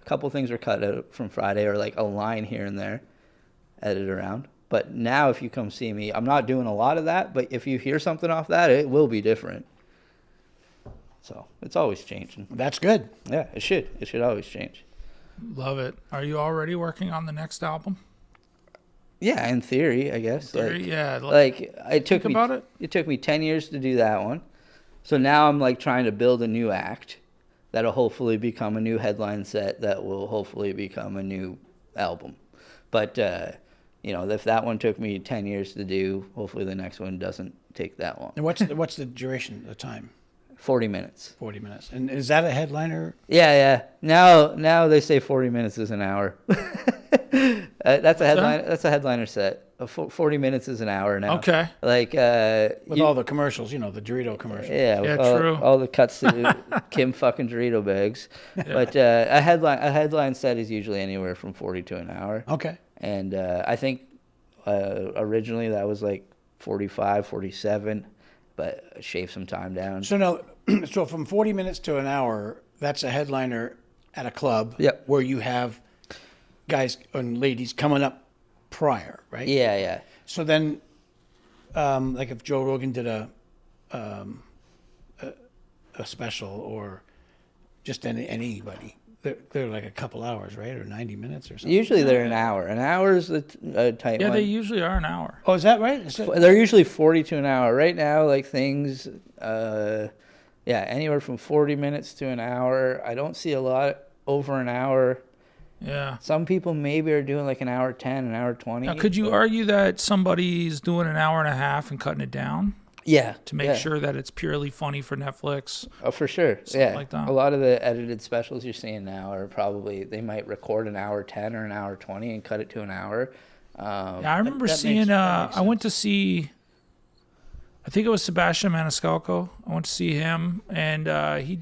A couple things were cut out from Friday, or like a line here and there, edited around. But now if you come see me, I'm not doing a lot of that, but if you hear something off that, it will be different. So it's always changing.
That's good.
Yeah, it should. It should always change.
Love it. Are you already working on the next album?
Yeah, in theory, I guess.
Yeah.
Like it took me 10 years to do that one. So now I'm like trying to build a new act that'll hopefully become a new headline set that will hopefully become a new album. But if that one took me 10 years to do, hopefully the next one doesn't take that long.
And what's the duration, the time?
40 minutes.
40 minutes. And is that a headliner?
Yeah. Now they say 40 minutes is an hour. That's a headliner set. 40 minutes is an hour now.
Okay.
Like
with all the commercials, the Dorito commercials.
Yeah,
true.
All the cuts to Kim fucking Dorito bags. Yeah. But a headline set is usually anywhere from 40 to an hour.
Okay.
And I think originally that was like 45, 47. But shave some time down.
So now, from 40 minutes to an hour, that's a headliner at a club.
Yep.
Where you have guys and ladies coming up prior, right?
Yeah.
So then, like if Joe Rogan did a special, or just anybody, they're like a couple hours, right? Or 90 minutes or something.
Usually they're an hour. An hour is a tight one.
Yeah, they usually are an hour.
Oh, is that right?
They're usually 40 to an hour. Right now, like things, anywhere from 40 minutes to an hour. I don't see a lot over an hour.
Yeah.
Some people maybe are doing like an hour 10, an hour 20.
Now, could you argue that somebody's doing an hour and a half and cutting it down
Yeah.
to make sure that it's purely funny for Netflix?
Oh, for sure.
Something like that.
A lot of the edited specials you're seeing now are probably, they might record an hour 10 or an hour 20 and cut it to an hour.
Yeah, I remember seeing, I went to see, I think it was Sebastian Maniscalco. I went to see him, and he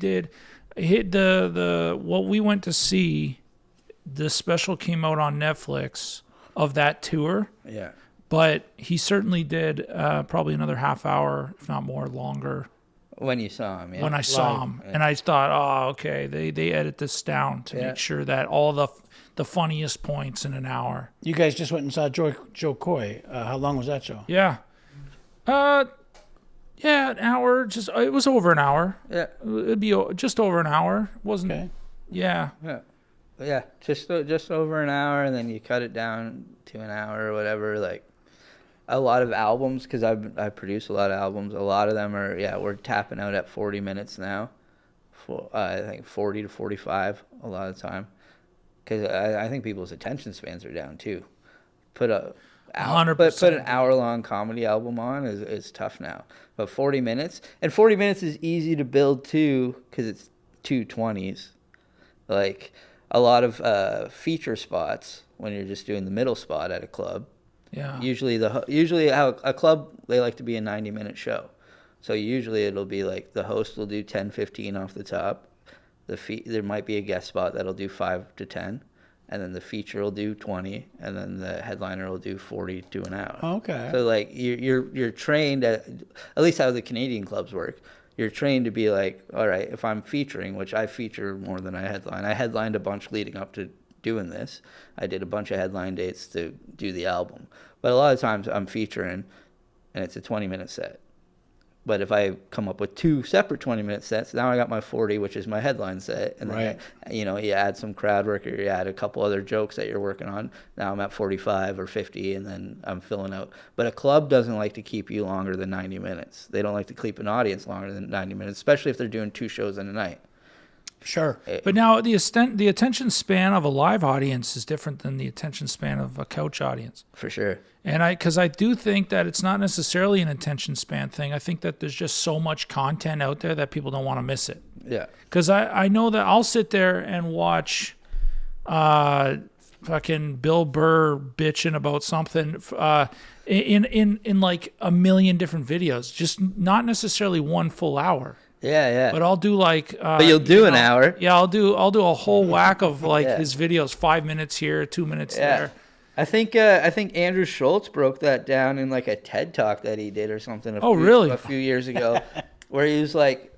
hit what we went to see. The special came out on Netflix of that tour.
Yeah.
But he certainly did probably another half hour, if not more, longer.
When you saw him, yeah.
When I saw him. Yeah. And I thought, oh, okay, they edit this down to make sure that all the funniest points in an hour.
You guys just went and saw Joe Coy. How long was that show?
Yeah. Yeah, an hour. It was over an hour.
Yeah.
It'd be just over an hour. Wasn't
okay.
Yeah.
Yeah. Yeah, just over an hour, and then you cut it down to an hour or whatever. Like a lot of albums, because I produce a lot of albums. A lot of them are we're tapping out at 40 minutes now. I think 40 to 45 a lot of the time, because I think people's attention spans are down too. Put an hour long comedy album on is tough now. But 40 minutes is easy to build too, because it's 2:20s. Like a lot of feature spots when you're just doing the middle spot at a club.
Yeah.
Usually how a club, they like to be a 90-minute show. So usually it'll be like the host will do 10, 15 off the top. There might be a guest spot that'll do 5 to 10, and then the feature will do 20, and then the headliner will do 40 to an hour.
Okay.
So like you're trained at least how the Canadian clubs work. You're trained to be like, all right, if I'm featuring, which I feature more than I headline. I headlined a bunch leading up to doing this. I did a bunch of headline dates to do the album. But a lot of times I'm featuring, and it's a 20-minute set. But if I come up with 2 separate 20-minute sets, now I got my 40, which is my headline set. And then, you add some crowd work, or you add a couple other jokes that you're working on. Now I'm at 45 or 50, and then I'm filling out. But a club doesn't like to keep you longer than 90 minutes. They don't like to keep an audience longer than 90 minutes, especially if they're doing 2 shows in a night.
Sure.
But now the attention span of a live audience is different than the attention span of a couch audience.
For sure.
And because I do think that it's not necessarily an attention span thing. I think that there's just so much content out there that people don't want to miss it.
Yeah.
Because I know that I'll sit there and watch fucking Bill Burr bitching about something in like a million different videos, just not necessarily one full hour.
Yeah.
But I'll do like.
But you'll do an hour.
Yeah, I'll do a whole whack of like his videos, 5 minutes here, 2 minutes there.
I think Andrew Schultz broke that down in like a TED Talk that he did or something. A few years ago, where he was like,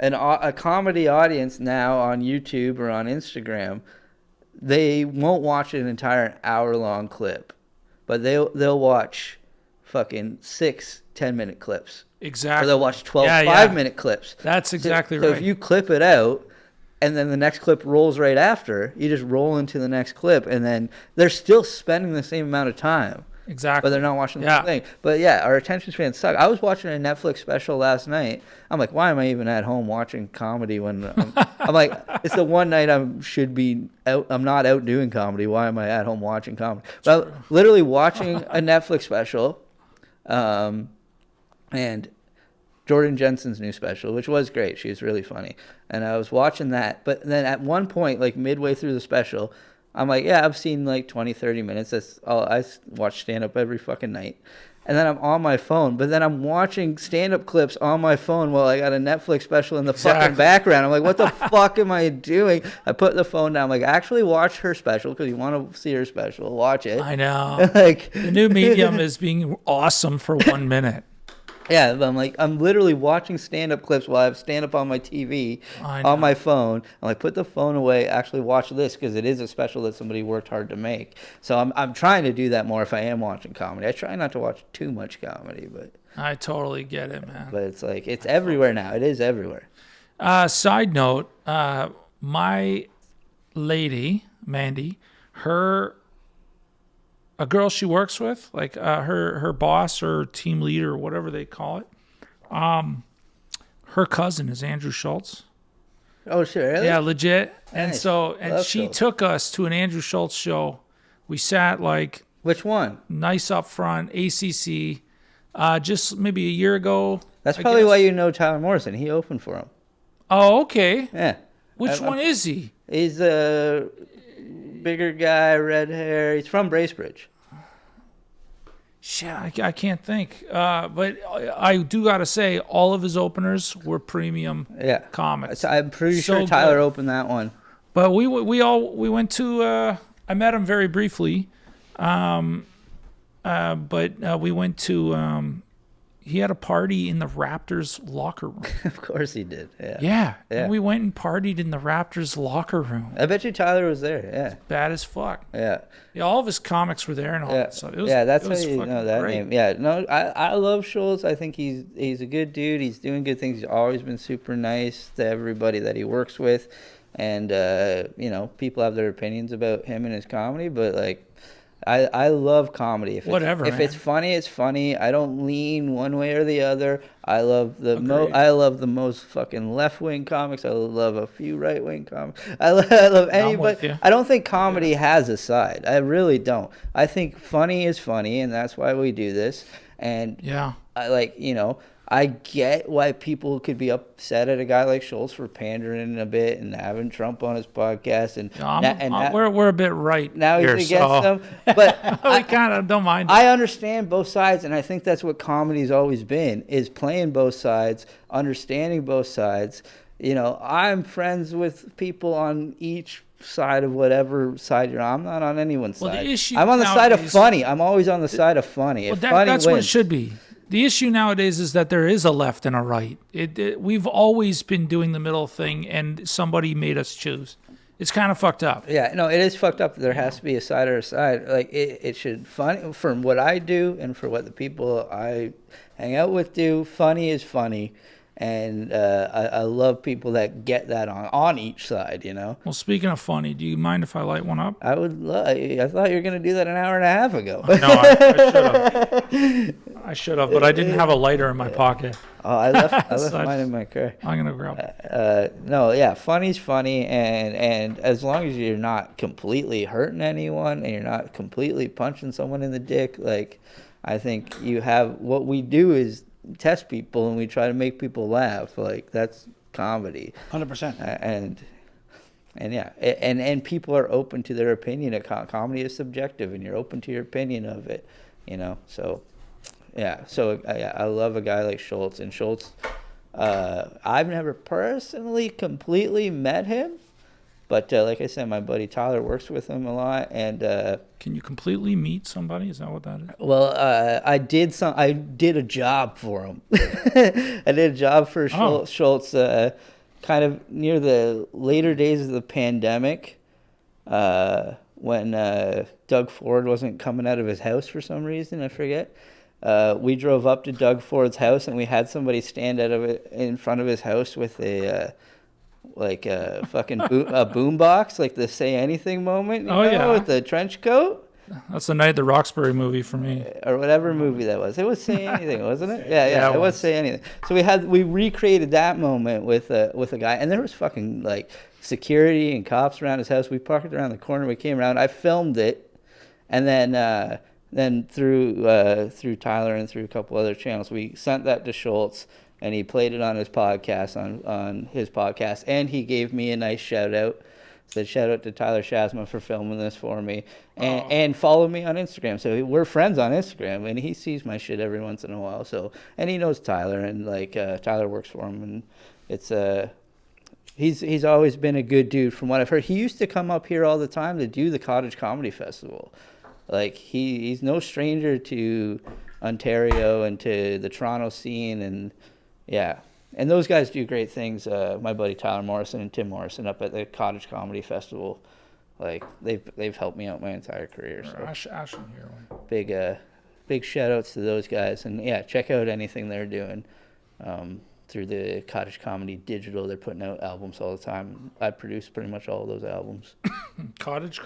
a comedy audience now on YouTube or on Instagram, they won't watch an entire hour-long clip, but they'll watch fucking 6 10-minute clips.
Exactly.
Or they'll watch 12 5-minute clips.
That's exactly
right.
So
if you clip it out, and then the next clip rolls right after, you just roll into the next clip, and then they're still spending the same amount of time.
Exactly.
But they're not watching the whole thing. But yeah, our attention spans suck. I was watching a Netflix special last night. I'm like, why am I even at home watching comedy when I'm like, it's the one night I should be out. I'm not out doing comedy. Why am I at home watching comedy? But literally watching a Netflix special, and Jordan Jensen's new special, which was great. She was really funny. And I was watching that. But then at one point, like midway through the special, I'm like, yeah, I've seen like 20, 30 minutes. That's all. I watch stand-up every fucking night. And then I'm on my phone. But then I'm watching stand-up clips on my phone while I got a Netflix special in the fucking background. I'm like, what the fuck am I doing? I put the phone down. I'm like, actually watch her special, because you want to see her special. Watch it.
I know. Like the new medium is being awesome for 1 minute.
Yeah, but I'm literally watching stand-up clips while I have stand-up on my TV, on my phone. I'm like, put the phone away, actually watch this, because it is a special that somebody worked hard to make. So I'm trying to do that more if I am watching comedy. I try not to watch too much comedy, but
I totally get it, man.
But it's like, it's everywhere now. It is everywhere.
Side note, my lady, Mandy, a girl she works with, like her boss or team leader or whatever they call it, her cousin is Andrew Schultz.
Oh, sure. Really?
Yeah, legit. And
Nice.
and she
Schultz.
took us to an Andrew Schultz show. We sat like
Which one?
nice up front, ACC, just maybe a year ago.
That's
I
probably
guess.
why you know Tyler Morrison. He opened for him.
Oh, okay.
Yeah.
Which one is he?
He's a bigger guy, red hair. He's from Bracebridge.
Shit, I can't think. But I do got to say, all of his openers were premium
Yeah.
comics.
I'm pretty
So
sure Tyler
good.
opened that one.
But we went to. I met him very briefly, but we went to. He had a party in the Raptors locker room.
Of course he did. Yeah.
Yeah,
Yeah.
and we went and partied in the Raptors locker room.
I bet you Tyler was there. Yeah.
Bad as fuck.
Yeah.
Yeah, all of his comics were there and all
Yeah.
that stuff. It was,
Yeah, that's
it
how
was
you
fucking
know that
great.
name. Yeah. No, I love Schultz. I think he's a good dude. He's doing good things. He's always been super nice to everybody that he works with. And people have their opinions about him and his comedy, but like I love comedy. If
Whatever,
if
man.
it's funny, it's funny. I don't lean one way or the other. I love the
Agreed.
I love the most fucking left wing comics. I love a few right wing comics. I love
with
anybody.
you.
I don't think comedy has a side. I really don't. I think funny is funny, and that's why we do this. And
Yeah.
I get why people could be upset at a guy like Schultz for pandering a bit and having Trump on his podcast, and
We're a bit right
now he's
here,
against
so
them. But
we kind of don't mind.
I understand both sides, and I think that's what comedy's always been: is playing both sides, understanding both sides. I'm friends with people on each side of whatever side you're on. I'm not on anyone's
Well, the
side.
issue
I'm on the side of
nowadays-
funny. I'm always on the side of funny. If funny
That's what it
wins.
should be. The issue nowadays is that there is a left and a right. We've always been doing the middle thing, and somebody made us choose. It's kind of fucked up.
Yeah, no, it is fucked up that there has to be a side or a side. Like, it should, funny, from what I do and for what the people I hang out with do, funny is funny. And I love people that get that on each side,
Well, speaking of funny, do you mind if I light one up?
I would love. I thought you were going to do that an hour and a half ago.
No, I should have. I should have, but I didn't have a lighter in my pocket.
Oh, I left
So
mine in my car.
I'm gonna grab it.
No, yeah, funny's funny, and as long as you're not completely hurting anyone and you're not completely punching someone in the dick, like, I think you have, what we do is test people and we try to make people laugh. Like, that's comedy.
100%.
And yeah, and people are open to their opinion. Comedy is subjective, and you're open to your opinion of it, So, yeah. So I love a guy like Schultz. And Schultz, I've never personally completely met him, but like I said, my buddy Tyler works with him a lot. And
Can you completely meet somebody? Is that what that is?
well, I did a job for him. I did a job for Schultz. Kind of near the later days of the pandemic, when Doug Ford wasn't coming out of his house for some reason, I forget. We drove up to Doug Ford's house, and we had somebody stand out of it in front of his house with a fucking a boombox, like the Say Anything moment,
yeah.
with the trench coat.
That's the night of the Roxbury movie for me.
Or whatever movie that was. It was Say Anything, wasn't it? Yeah,
Yeah, it
it was
was.
Say Anything. So we recreated that moment with a guy, and there was fucking like security and cops around his house. We parked it around the corner. We came around. I filmed it, and then through Tyler and through a couple other channels, we sent that to Schultz, and he played it on his podcast on his podcast, and he gave me a nice shout out. Said shout out to Tyler Shazma for filming this for me, and follow me on Instagram. So we're friends on Instagram, and he sees my shit every once in a while. So, and he knows Tyler, and like Tyler works for him, and it's he's always been a good dude from what I've heard. He used to come up here all the time to do the Cottage Comedy Festival. Like he's no stranger to Ontario and to the Toronto scene, and yeah. And those guys do great things. My buddy Tyler Morrison and Tim Morrison up at the Cottage Comedy Festival, like they've helped me out my entire career. So
Ashton here.
big shout outs to those guys, and yeah, check out anything they're doing through the Cottage Comedy Digital. They're putting out albums all the time. I produce pretty much all of those albums.
Cottage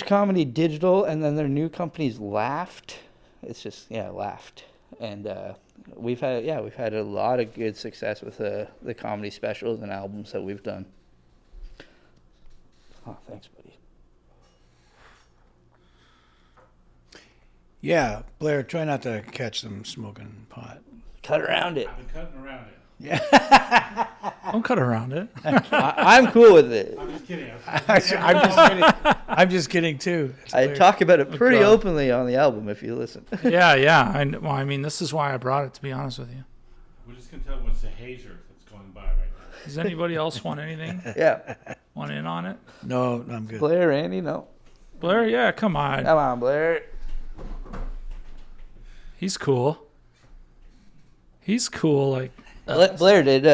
Comedy Digital, and then their new company's Laughed. It's just Laughed. and we've had a lot of good success with the comedy specials and albums that we've done. Oh, thanks, buddy.
Yeah, Blair, try not to catch them smoking pot.
Cut around it.
I've been cutting around it.
Don't cut around it.
I'm cool with it.
I'm just kidding.
I'm just kidding. I'm just kidding too. It's
I
hilarious.
talk about it pretty
God.
openly on the album if you listen.
Yeah. Well, I mean, this is why I brought it, to be honest with you.
We're just going to tell what's the hazer that's going by right now.
Does anybody else want anything?
Yeah.
Want in on it?
No, I'm good.
Blair, Andy, no.
Blair, yeah, come on.
Come on, Blair.
He's cool. He's cool. Like,
Blair, did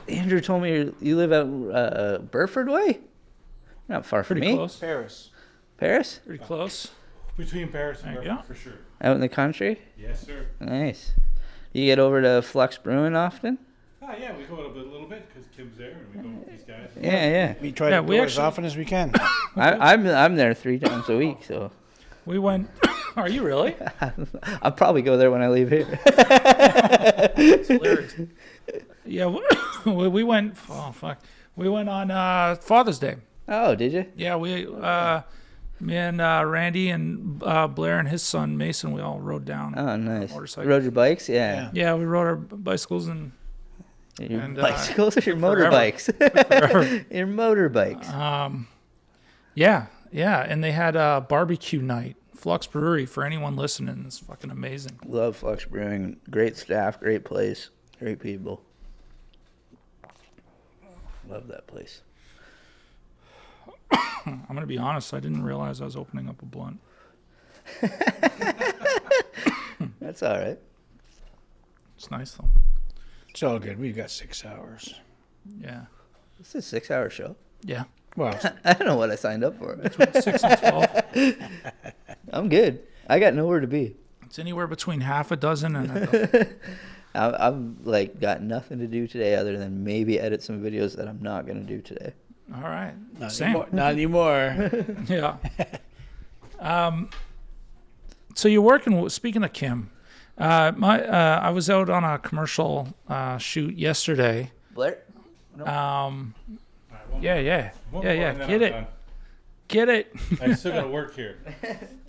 Andrew told me you live out Burford way? Not far from
pretty
me.
close.
Paris?
Pretty close.
Between Paris and
There you
Burford,
go.
for sure.
Out in the country?
Yes, sir.
Nice. You get over to Flux Brewing often?
Ah, yeah, we go a little bit because Kim's there and we go with these guys.
Yeah.
We try
Yeah,
to
we
go as
actually-
often as we can.
I'm there 3 times a week, so
We went. Are you really?
I'll probably go there when I leave here.
It's hilarious. Yeah, we went. Oh fuck. We went on Father's Day.
Oh, did you?
Yeah, me and Randy and Blair and his son Mason, we all rode down.
Oh, nice.
Motorcycle.
Rode your bikes? Yeah.
Yeah, we rode our bicycles and
Your
And,
bicycles or your
forever.
motorbikes?
forever.
Your motorbikes.
Yeah, and they had a barbecue night. Flux Brewery, for anyone listening, it's fucking amazing.
Love Flux Brewing. Great staff, great place, great people. Love that place.
I'm gonna be honest, I didn't realize I was opening up a blunt.
That's all right.
It's nice though.
It's all good. We've got 6 hours.
Yeah.
This is a 6-hour show.
Yeah.
Well,
I don't know what I signed up for.
Between 6 and 12.
I'm good. I got nowhere to be.
It's anywhere between half a dozen and a dozen.
I'm like got nothing to do today other than maybe edit some videos that I'm not gonna do today.
All right.
not
Same.
anymore. Not anymore.
Yeah. So you're working. Speaking of Kim, I was out on a commercial shoot yesterday.
Blair?
All right, one more.
Yeah.
One more and then
Get
I'm
it.
done.
Get it.
I still got to work here.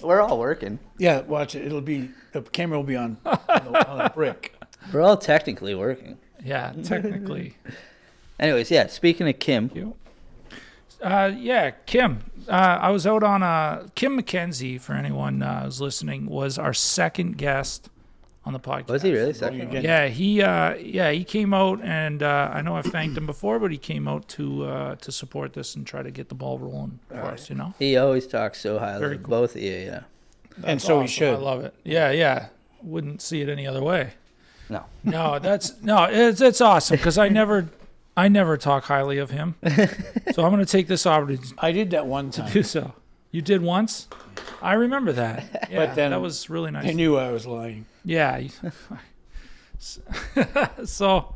We're all working.
Yeah, watch it. The camera will be on a brick.
We're all technically working.
Yeah, technically.
Anyways, yeah, speaking of Kim.
You. Yeah, Kim. I was out on Kim McKenzie, for anyone who's listening, was our second guest on the podcast.
Was he really second?
Good.
Yeah, he came out, and I know I've thanked him before, but he came out to support this and try to get the ball rolling for us. You know,
He always talks so highly
Very
of
cool.
both of you, yeah.
And so he
Awesome.
should.
I love it. Yeah. Wouldn't see it any other way.
No.
No, it's awesome because I never talk highly of him. So I'm going to take this opportunity
I did that one
to
time.
do so. You did once? I remember that. Yeah,
But then
that was really nice.
They knew I was lying.
Yeah. So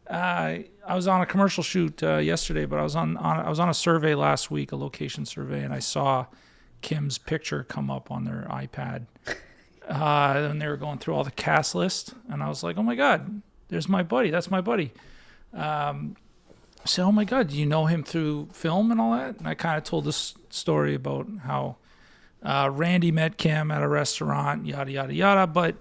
I was on a commercial shoot yesterday, but I was on a survey last week, a location survey, and I saw Kim's picture come up on their iPad. And they were going through all the cast list, and I was like, "Oh my God, there's my buddy. That's my buddy." I said, "Oh my God, do you know him through film and all that?" And I kind of told this story about how Randy met Kim at a restaurant, yada yada yada. But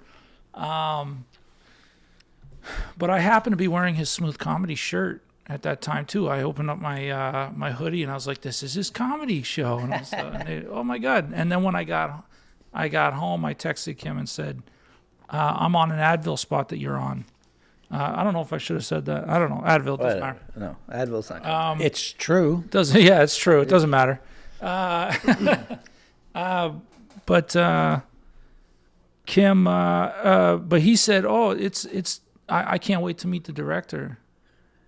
I happened to be wearing his Smooth Comedy shirt at that time too. I opened up my my hoodie and I was like, "This is his comedy show." And I was, oh my God! And then when I got home, I texted Kim and said, "I'm on an Advil spot that you're on." I don't know if I should have said that. I don't know. Advil doesn't matter.
No, Advil's not good.
It's true.
Doesn't yeah, it's true. It doesn't matter. But Kim, but he said, "Oh, it's I can't wait to meet the director,"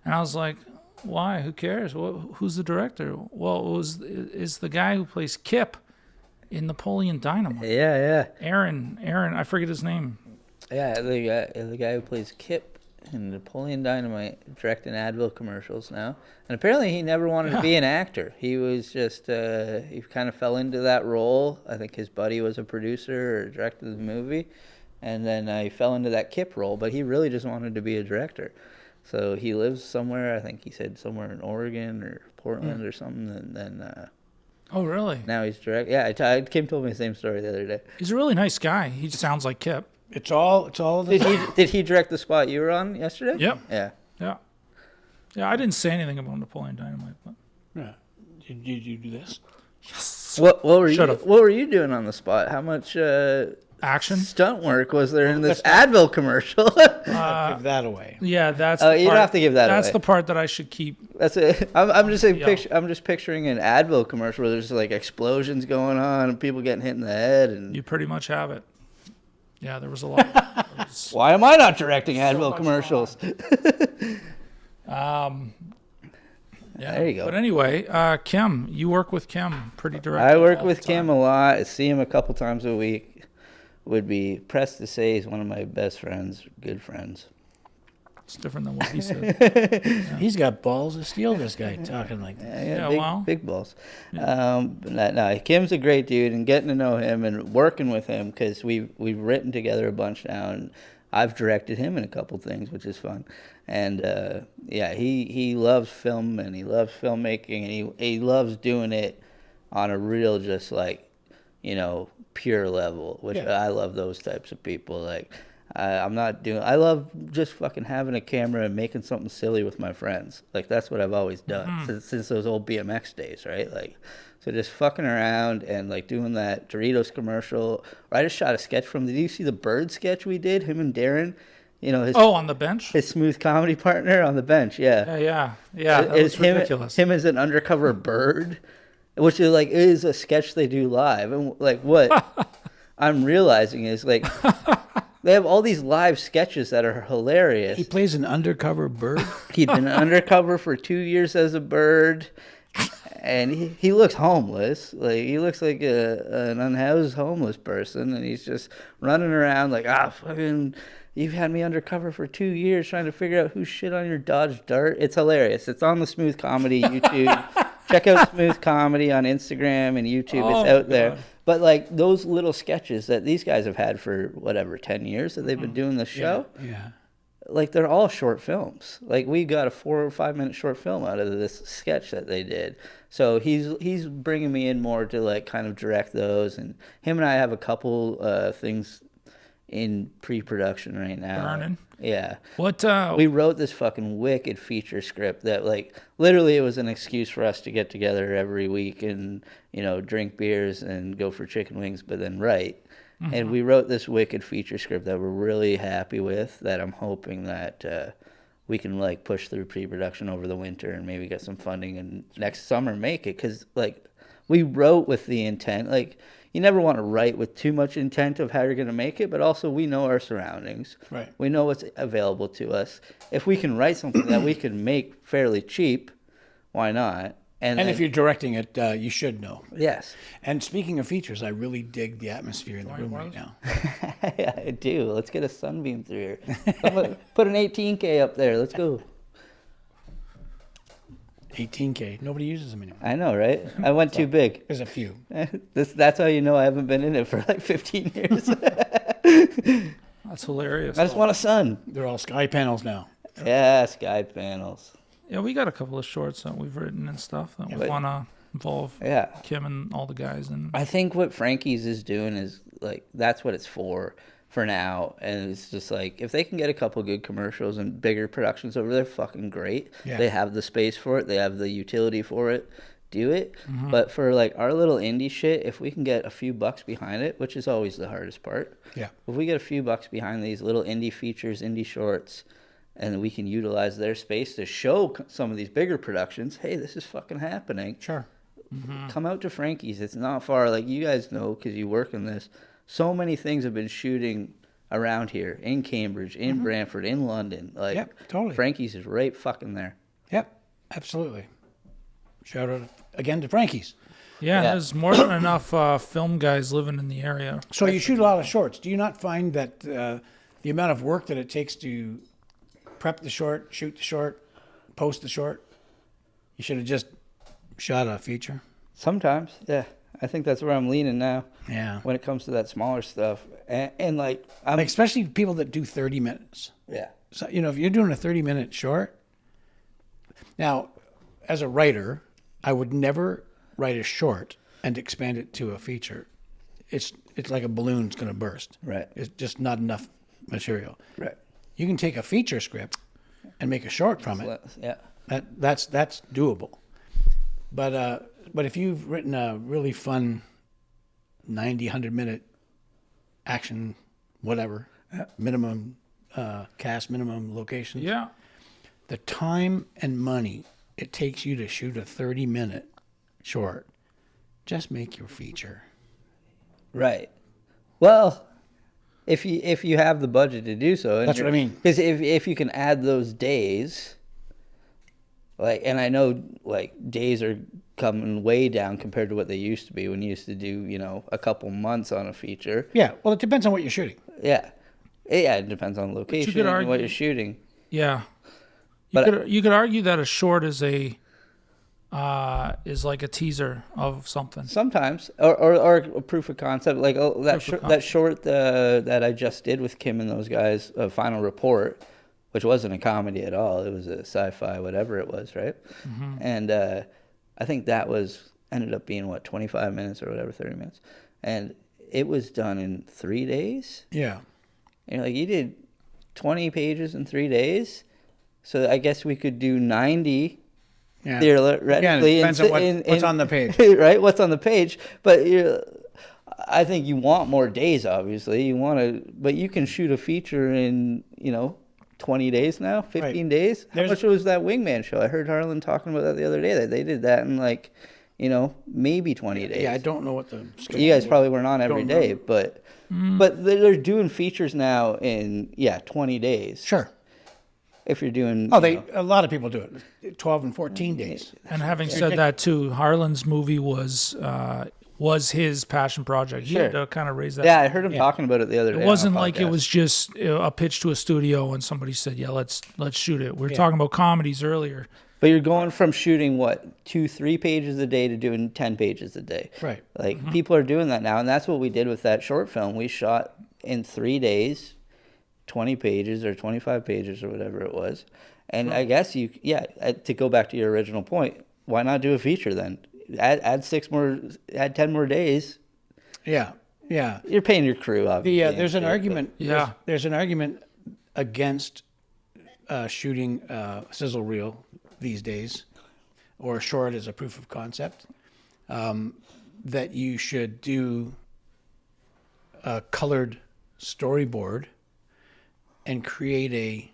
and I was like, "Why? Who cares? Who's the director?" Well, is the guy who plays Kip in Napoleon Dynamite.
Yeah.
Aaron, I forget his name.
Yeah, the guy who plays Kip in Napoleon Dynamite, directing Advil commercials now. And apparently he never wanted to be an actor. He was just, he kind of fell into that role. I think his buddy was a producer or directed the movie. And then I fell into that Kip role, but he really just wanted to be a director. So he lives somewhere, I think he said somewhere in Oregon or Portland or something, and then
Oh, really?
now he's direct. Yeah, Kim told me the same story the other day.
He's a really nice guy. He sounds like Kip.
It's all the
Did he direct the spot you were on yesterday?
Yep.
Yeah.
Yeah. Yeah, I didn't say anything about Napoleon Dynamite, but
Yeah. Did you do this?
What were
Should've.
What were you doing on the spot? How much
action.
stunt work was there in this Advil commercial?
Give that away.
Yeah, that's.
Oh,
the
you don't
part-
have to give that
That's
away.
the part that I should keep.
That's it. I'm just saying.
Yeah.
I'm just picturing an Advil commercial where there's like explosions going on and people getting hit in the head. And
You pretty much have it. Yeah, there was a lot. There was-
why am I not directing Advil
much
commercials?
Yeah.
There you go.
But anyway, Kim, you work with Kim pretty directly.
I work
all
with
the
Kim
time.
a lot. I see him a couple times a week. Would be pressed to say he's one of my best friends, good friends.
It's different than what he said.
He's got balls of steel, this guy, talking like that.
Yeah,
big,
well.
big balls. But no, Kim's a great dude, and getting to know him and working with him because we've written together a bunch now, and I've directed him in a couple things, which is fun. And yeah, he loves film and he loves filmmaking, and he loves doing it on a real, just like, pure level, which
Yeah.
I love those types of people. Like, I love just fucking having a camera and making something silly with my friends. Like, that's what I've always done since those old BMX days, right? Like, so just fucking around and like doing that Doritos commercial. Or I just shot a sketch from. Did you see the bird sketch we did? Him and Darren, his
On the bench.
his smooth comedy partner on the bench. Yeah,
Yeah. That was ridiculous.
Him as an undercover bird, which is a sketch they do live. And like what I'm realizing is like they have all these live sketches that are hilarious.
He plays an undercover bird.
He'd been undercover for 2 years as a bird, and he looks homeless. Like, he looks like an unhoused homeless person, and he's just running around like, fucking, you've had me undercover for 2 years trying to figure out who shit on your Dodge Dart. It's hilarious. It's on the Smooth Comedy YouTube. Check out Smooth Comedy on Instagram and YouTube. It's out there.
God.
But like those little sketches that these guys have had for 10 years that they've been doing this show,
Yeah.
like they're all short films. Like, we got a 4 or 5 minute short film out of this sketch that they did. So he's bringing me in more to like kind of direct those, and him and I have a couple things in pre-production right now.
Burning.
Yeah.
What?
We wrote this fucking wicked feature script that, like, literally it was an excuse for us to get together every week and, drink beers and go for chicken wings, but then write. And we wrote this wicked feature script that we're really happy with, that I'm hoping that we can, like, push through pre-production over the winter and maybe get some funding and next summer make it. Because, like, we wrote with the intent, like, you never want to write with too much intent of how you're going to make it, but also we know our surroundings.
Right.
We know what's available to us. If we can write something that we can make fairly cheap, why not?
And if you're directing it, you should know.
Yes.
And speaking of features, I really dig the atmosphere in the room right now.
Yeah, I do. Let's get a sunbeam through here. Put an 18K up there. Let's go.
18K. Nobody uses them anymore.
I know, right? I went too big.
There's a few.
That's how you know I haven't been in it for like 15 years.
That's hilarious.
I just want a sun.
They're all sky panels now.
Yeah, sky panels.
Yeah, we got a couple of shorts that we've written and stuff that we want to involve
Yeah.
Kim and all the guys in.
I think what Frankie's is doing is, like, that's what it's for now. And it's just like, if they can get a couple good commercials and bigger productions over there, fucking great.
Yeah.
They have the space for it. They have the utility for it. Do it. But for like our little indie shit, if we can get a few bucks behind it, which is always the hardest part.
Yeah.
If we get a few bucks behind these little indie features, indie shorts, and we can utilize their space to show some of these bigger productions, hey, this is fucking happening.
Sure.
Come out to Frankie's. It's not far. Like, you guys know, because you work in this. So many things have been shooting around here, in Cambridge, in Brantford, in London. Like,
Yep, totally.
Frankie's is right fucking there.
Yep. Absolutely. Shout out again to Frankie's.
Yeah,
Yeah.
there's more than enough film guys living in the area.
So you shoot a lot of shorts. Do you not find that the amount of work that it takes to prep the short, shoot the short, post the short, you should have just shot a feature?
Sometimes, yeah. I think that's where I'm leaning now
Yeah.
when it comes to that smaller stuff. And like, I'm
Like, especially people that do 30 minutes.
yeah,
So, if you're doing a 30-minute short, now, as a writer, I would never write a short and expand it to a feature. It's like a balloon's going to burst.
right,
It's just not enough material.
right,
You can take a feature script and make a short from it.
yeah,
That's doable. But if you've written a really fun 90, 100-minute action, whatever, minimum cast, minimum locations,
Yeah.
the time and money it takes you to shoot a 30-minute short, just make your feature.
right. Well, if you have the budget to do so, and
That's what I mean.
Because if you can add those days, like, and I know like days are coming way down compared to what they used to be when you used to do a couple months on a feature.
Yeah, well, it depends on what you're shooting.
Yeah, it depends on location and
argue-
what you're shooting.
Yeah.
But
You could argue that a short is like a teaser of something.
sometimes, or a proof of concept, like that short that I just did with Kim and those guys, Final Report, which wasn't a comedy at all. It was a sci-fi, whatever it was, right?
Mm-hmm.
And I think that ended up being 25 minutes or whatever, 30 minutes, and it was done in 3 days.
Yeah.
Like you did 20 pages in 3 days, so I guess we could do 90.
Yeah.
Theoretically,
Again, it depends on what's on the page.
Right? What's on the page? But I think you want more days. Obviously, you want to, but you can shoot a feature in 20 days now, 15 days. How much was that Wingman show? I heard Harlan talking about that the other day. That they did that in maybe 20 days.
Yeah, I don't know what the schedule
You guys
was.
probably weren't on every
Don't
day,
remember.
but they're doing features now in 20 days.
Sure.
If you're doing
A lot of people do it, 12 and 14 days.
And having said that too, Harlan's movie was his passion project. He had to kind of raise that.
Yeah, I heard him talking about it the other day.
It wasn't like it was just a pitch to a studio and somebody said, "Yeah, let's shoot it." We were talking about comedies earlier.
But you're going from shooting 2-3 pages a day to doing 10 pages a day.
Right.
Like people are doing that now, and that's what we did with that short film. We shot in 3 days, 20 pages or 25 pages or whatever it was. And I guess to go back to your original point, why not do a feature then? Add 10 more days.
Yeah. Yeah.
You're paying your crew, obviously.
There's an argument.
Yeah.
There's an argument against shooting sizzle reel these days, or short as a proof of concept, that you should do a colored storyboard and create a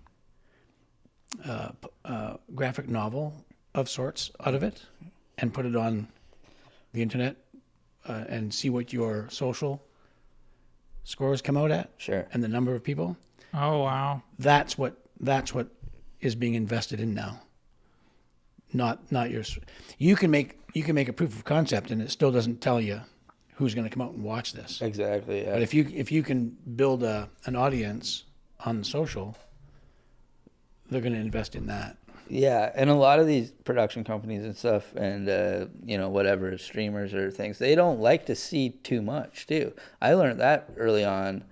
graphic novel of sorts out of it and put it on the internet and see what your social scores come out at.
Sure.
And the number of people.
Oh wow.
That's what is being invested in now. Not yours. You can make a proof of concept and it still doesn't tell you who's going to come out and watch this.
Exactly. Yeah.
But if you can build an audience on social, they're going to invest in that.
Yeah, and a lot of these production companies and stuff, and whatever streamers or things, they don't like to see too much too. I learned that early on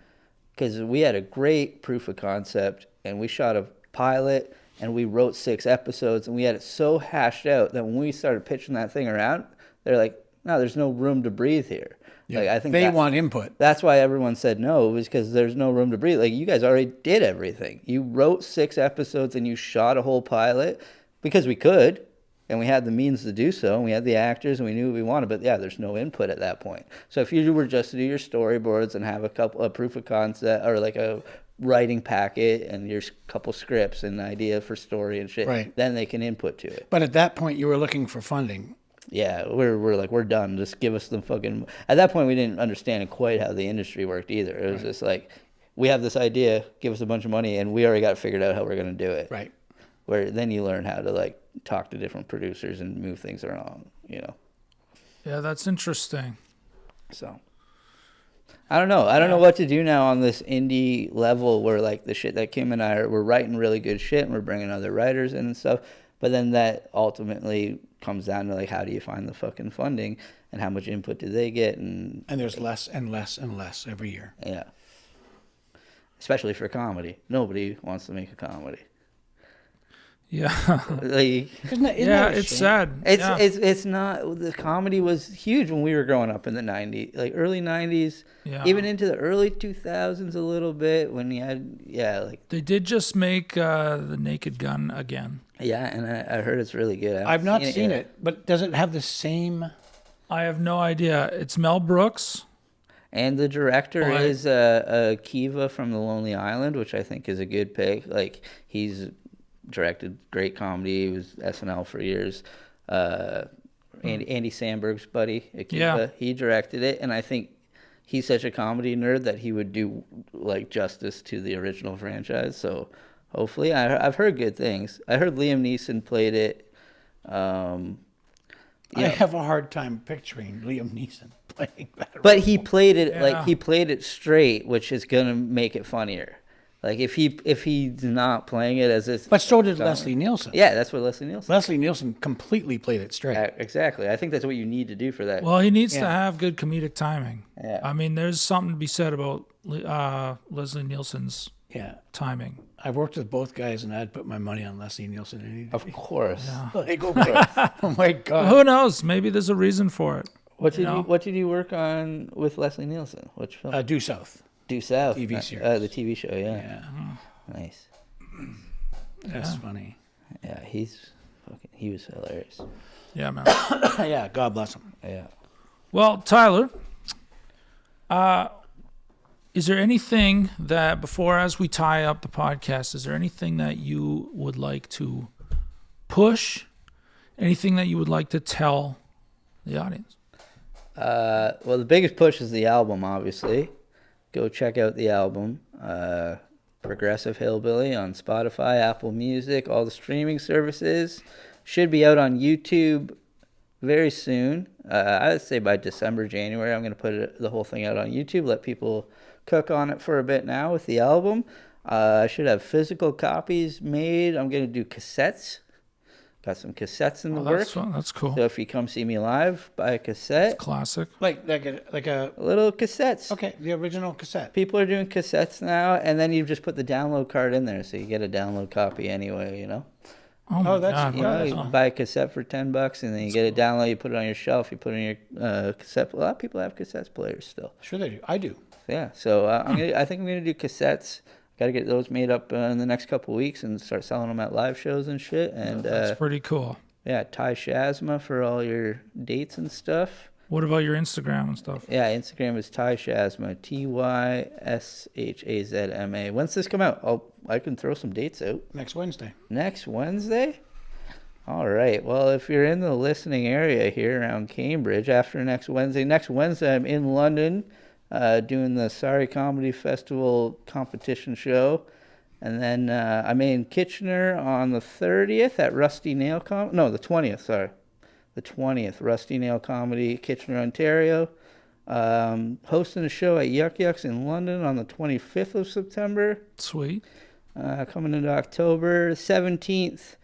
because we had a great proof of concept, and we shot a pilot, and we wrote 6 episodes, and we had it so hashed out that when we started pitching that thing around, they're like, "No, there's no room to breathe here."
Yeah.
Like I think
they want input.
That's why everyone said no, was because there's no room to breathe. Like you guys already did everything. You wrote 6 episodes and you shot a whole pilot because we could, and we had the means to do so, and we had the actors and we knew what we wanted. But yeah, there's no input at that point. So if you were just to do your storyboards and have a proof of concept or like a writing packet and your couple scripts and idea for story and shit,
Right.
then they can input to it.
But at that point, you were looking for funding.
Yeah, we're like, we're done. Just give us the fucking. At that point, we didn't understand quite how the industry worked either. It was just like, we have this idea, give us a bunch of money, and we already got figured out how we're gonna do it.
Right.
Where then you learn how to like talk to different producers and move things around.
Yeah, that's interesting.
So I don't know. I don't know what to do now on this indie level where like the shit that Kim and we're writing really good shit and we're bringing other writers in and stuff. But then that ultimately comes down to like, how do you find the fucking funding, and how much input do they get, and
there's less and less and less every year.
yeah. Especially for comedy, nobody wants to make a comedy.
Yeah.
Like,
Isn't that a
It's
shame?
sad.
it's not. The comedy was huge when we were growing up in the '90s, like early '90s,
Yeah.
even into the early 2000s a little bit, when you had like
They did just make The Naked Gun again.
and I heard it's really good.
I've not seen
yet.
it, but does it have the same?
I have no idea. It's Mel Brooks.
And the director
Oh,
is Kiva from The Lonely Island, which I think is a good pick. Like, he's directed great comedy. He was SNL for years. Andy Samberg's buddy, Akiva,
Yeah.
he directed it, and I think he's such a comedy nerd that he would do like justice to the original franchise. So hopefully, I've heard good things. I heard Liam Neeson played it.
I have a hard time picturing Liam Neeson playing that.
But he played it
Yeah.
like he played it straight, which is gonna make it funnier. Like if he's not playing it as this.
But so did Leslie Nielsen.
Yeah, that's what Leslie Nielsen.
Leslie Nielsen completely played it straight.
Exactly. I think that's what you need to do for that.
Well, he needs to
Yeah.
have good comedic timing.
Yeah.
I mean, there's something to be said about Leslie Nielsen's
Yeah.
timing.
I've worked with both guys, and I'd put my money on Leslie Nielsen any day.
Of course.
Like, okay. Oh my God.
Who knows? Maybe there's a reason for it.
What did
know?
you What did you work on with Leslie Nielsen? Which film?
Due South.
Due South.
TV series.
The TV show. Yeah.
Yeah.
Nice.
That's funny.
Yeah. He was hilarious.
Yeah, man.
Yeah. God bless him.
Yeah.
Well, Tyler, is there anything that, as we tie up the podcast, is there anything that you would like to push? Anything that you would like to tell the audience?
Well, the biggest push is the album, obviously. Go check out the album. Progressive Hillbilly on Spotify, Apple Music, all the streaming services. Should be out on YouTube very soon. I would say by December, January, I'm going to put the whole thing out on YouTube, let people cook on it for a bit now with the album. I should have physical copies made. I'm going to do cassettes. Got some cassettes in the works.
That's cool.
So if you come see me live, buy a cassette.
Classic.
Like a
Little cassettes.
okay, the original cassette.
People are doing cassettes now, and then you just put the download card in there, so you get a download copy anyway, you know?
Oh, my
that's-
God.
You know,
that's
you
awesome.
buy a cassette for $10, and then you get a download, you put it on your shelf, you put it in your cassette. A lot of people have cassette players still.
Sure they do. I do.
Yeah, so I think I'm going to do cassettes. Got to get those made up in the next couple weeks and start selling them at live shows and shit. And
That's pretty cool.
yeah, Ty Shazma for all your dates and stuff.
What about your Instagram and stuff?
Yeah, Instagram is Ty Shazma, TYSHAZMA. When's this come out? I can throw some dates out.
Next Wednesday.
Next Wednesday? All right. Well, if you're in the listening area here around Cambridge, after next Wednesday I'm in London doing the Sorry Comedy Festival competition show. And then I'm in Kitchener on the 30th at Rusty Nail the 20th, sorry. The 20th, Rusty Nail Comedy, Kitchener, Ontario. Hosting a show at Yuck Yucks in London on the 25th of September.
Sweet.
Coming into October 17th.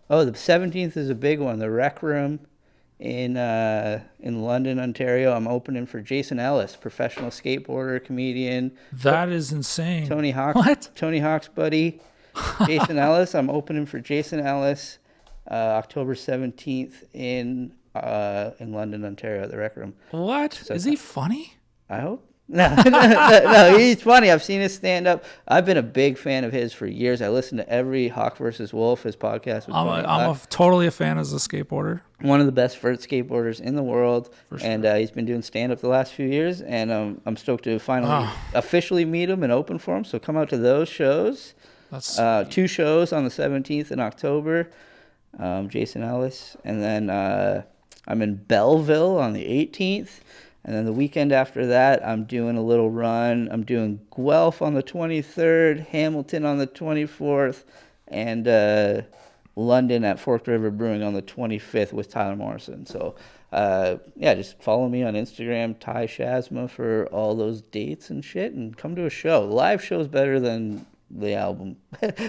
Oh, the 17th is a big one. The Rec Room in London, Ontario. I'm opening for Jason Ellis, professional skateboarder, comedian.
That is insane.
Tony Hawk's
What?
Tony Hawk's buddy, Jason Ellis. I'm opening for Jason Ellis, October 17th in London, Ontario, at the Rec Room.
What? Is he funny?
I hope. No, he's funny. I've seen his stand up. I've been a big fan of his for years. I listen to every Hawk versus Wolf, his podcast. With Tony
I'm
Hawk.
totally a fan as a skateboarder.
One of the best vert skateboarders in the world,
For sure.
and he's been doing stand up the last few years. And I'm stoked to finally officially meet him and open for him. So come out to those shows.
That's
2 shows on the 17th in October. Jason Ellis, and then I'm in Belleville on the 18th. And then the weekend after that, I'm doing a little run. I'm doing Guelph on the 23rd, Hamilton on the 24th, and London at Forked River Brewing on the 25th with Tyler Morrison. So, yeah, just follow me on Instagram, Ty Shazma, for all those dates and shit, and come to a show. Live show's better than the album.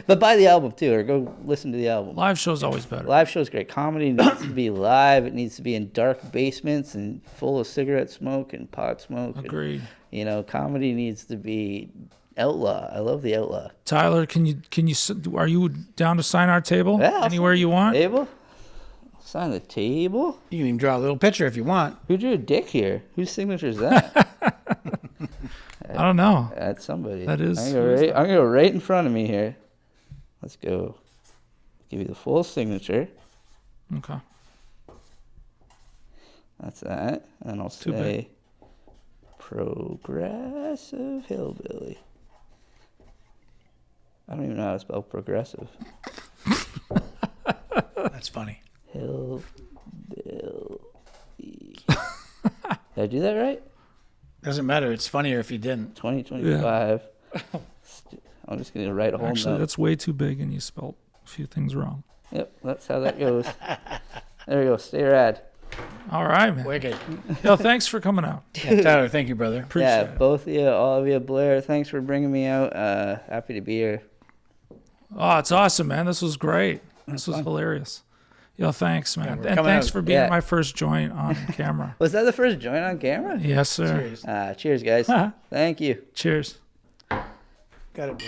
But buy the album too, or go listen to the album.
Live show's always better.
Live show's great. Comedy needs to be live. It needs to be in dark basements and full of cigarette smoke and pot smoke.
Agreed.
And, you know, comedy needs to be outlaw. I love the outlaw.
Tyler, are you down to sign our table?
Yeah, I'll
Anywhere
sign
you want?
Table? Sign the table?
You can even draw a little picture if you want.
Who drew a dick here? Whose signature is that?
I don't know.
That's somebody.
That is.
I'm gonna go right in front of me here. Let's go. Give you the full signature.
Okay.
That's that. And I'll
Too
say progressive hillbilly. I don't even know how to spell progressive.
That's funny.
Hillbilly. Did I do that right?
Doesn't matter. It's funnier if you didn't.
2025. I'm just going to write a whole
Actually,
note.
that's way too big, and you spelled a few things wrong.
Yep, that's how that goes. There we go. Stay rad.
All right, man.
Wicked.
Yo, thanks for coming out.
Yeah, Tyler, thank you, brother.
Appreciate it.
Both of you, all of you, Blair, thanks for bringing me out. Happy to be here.
Oh, it's awesome, man. This was great. This was hilarious. Yo, thanks, man.
we're
And
coming
thanks
out-
for being
Yeah.
my first joint on camera.
Was that the first joint on camera?
Yes, sir.
Serious.
Cheers, guys. Thank you.
Cheers.
Got it, boy.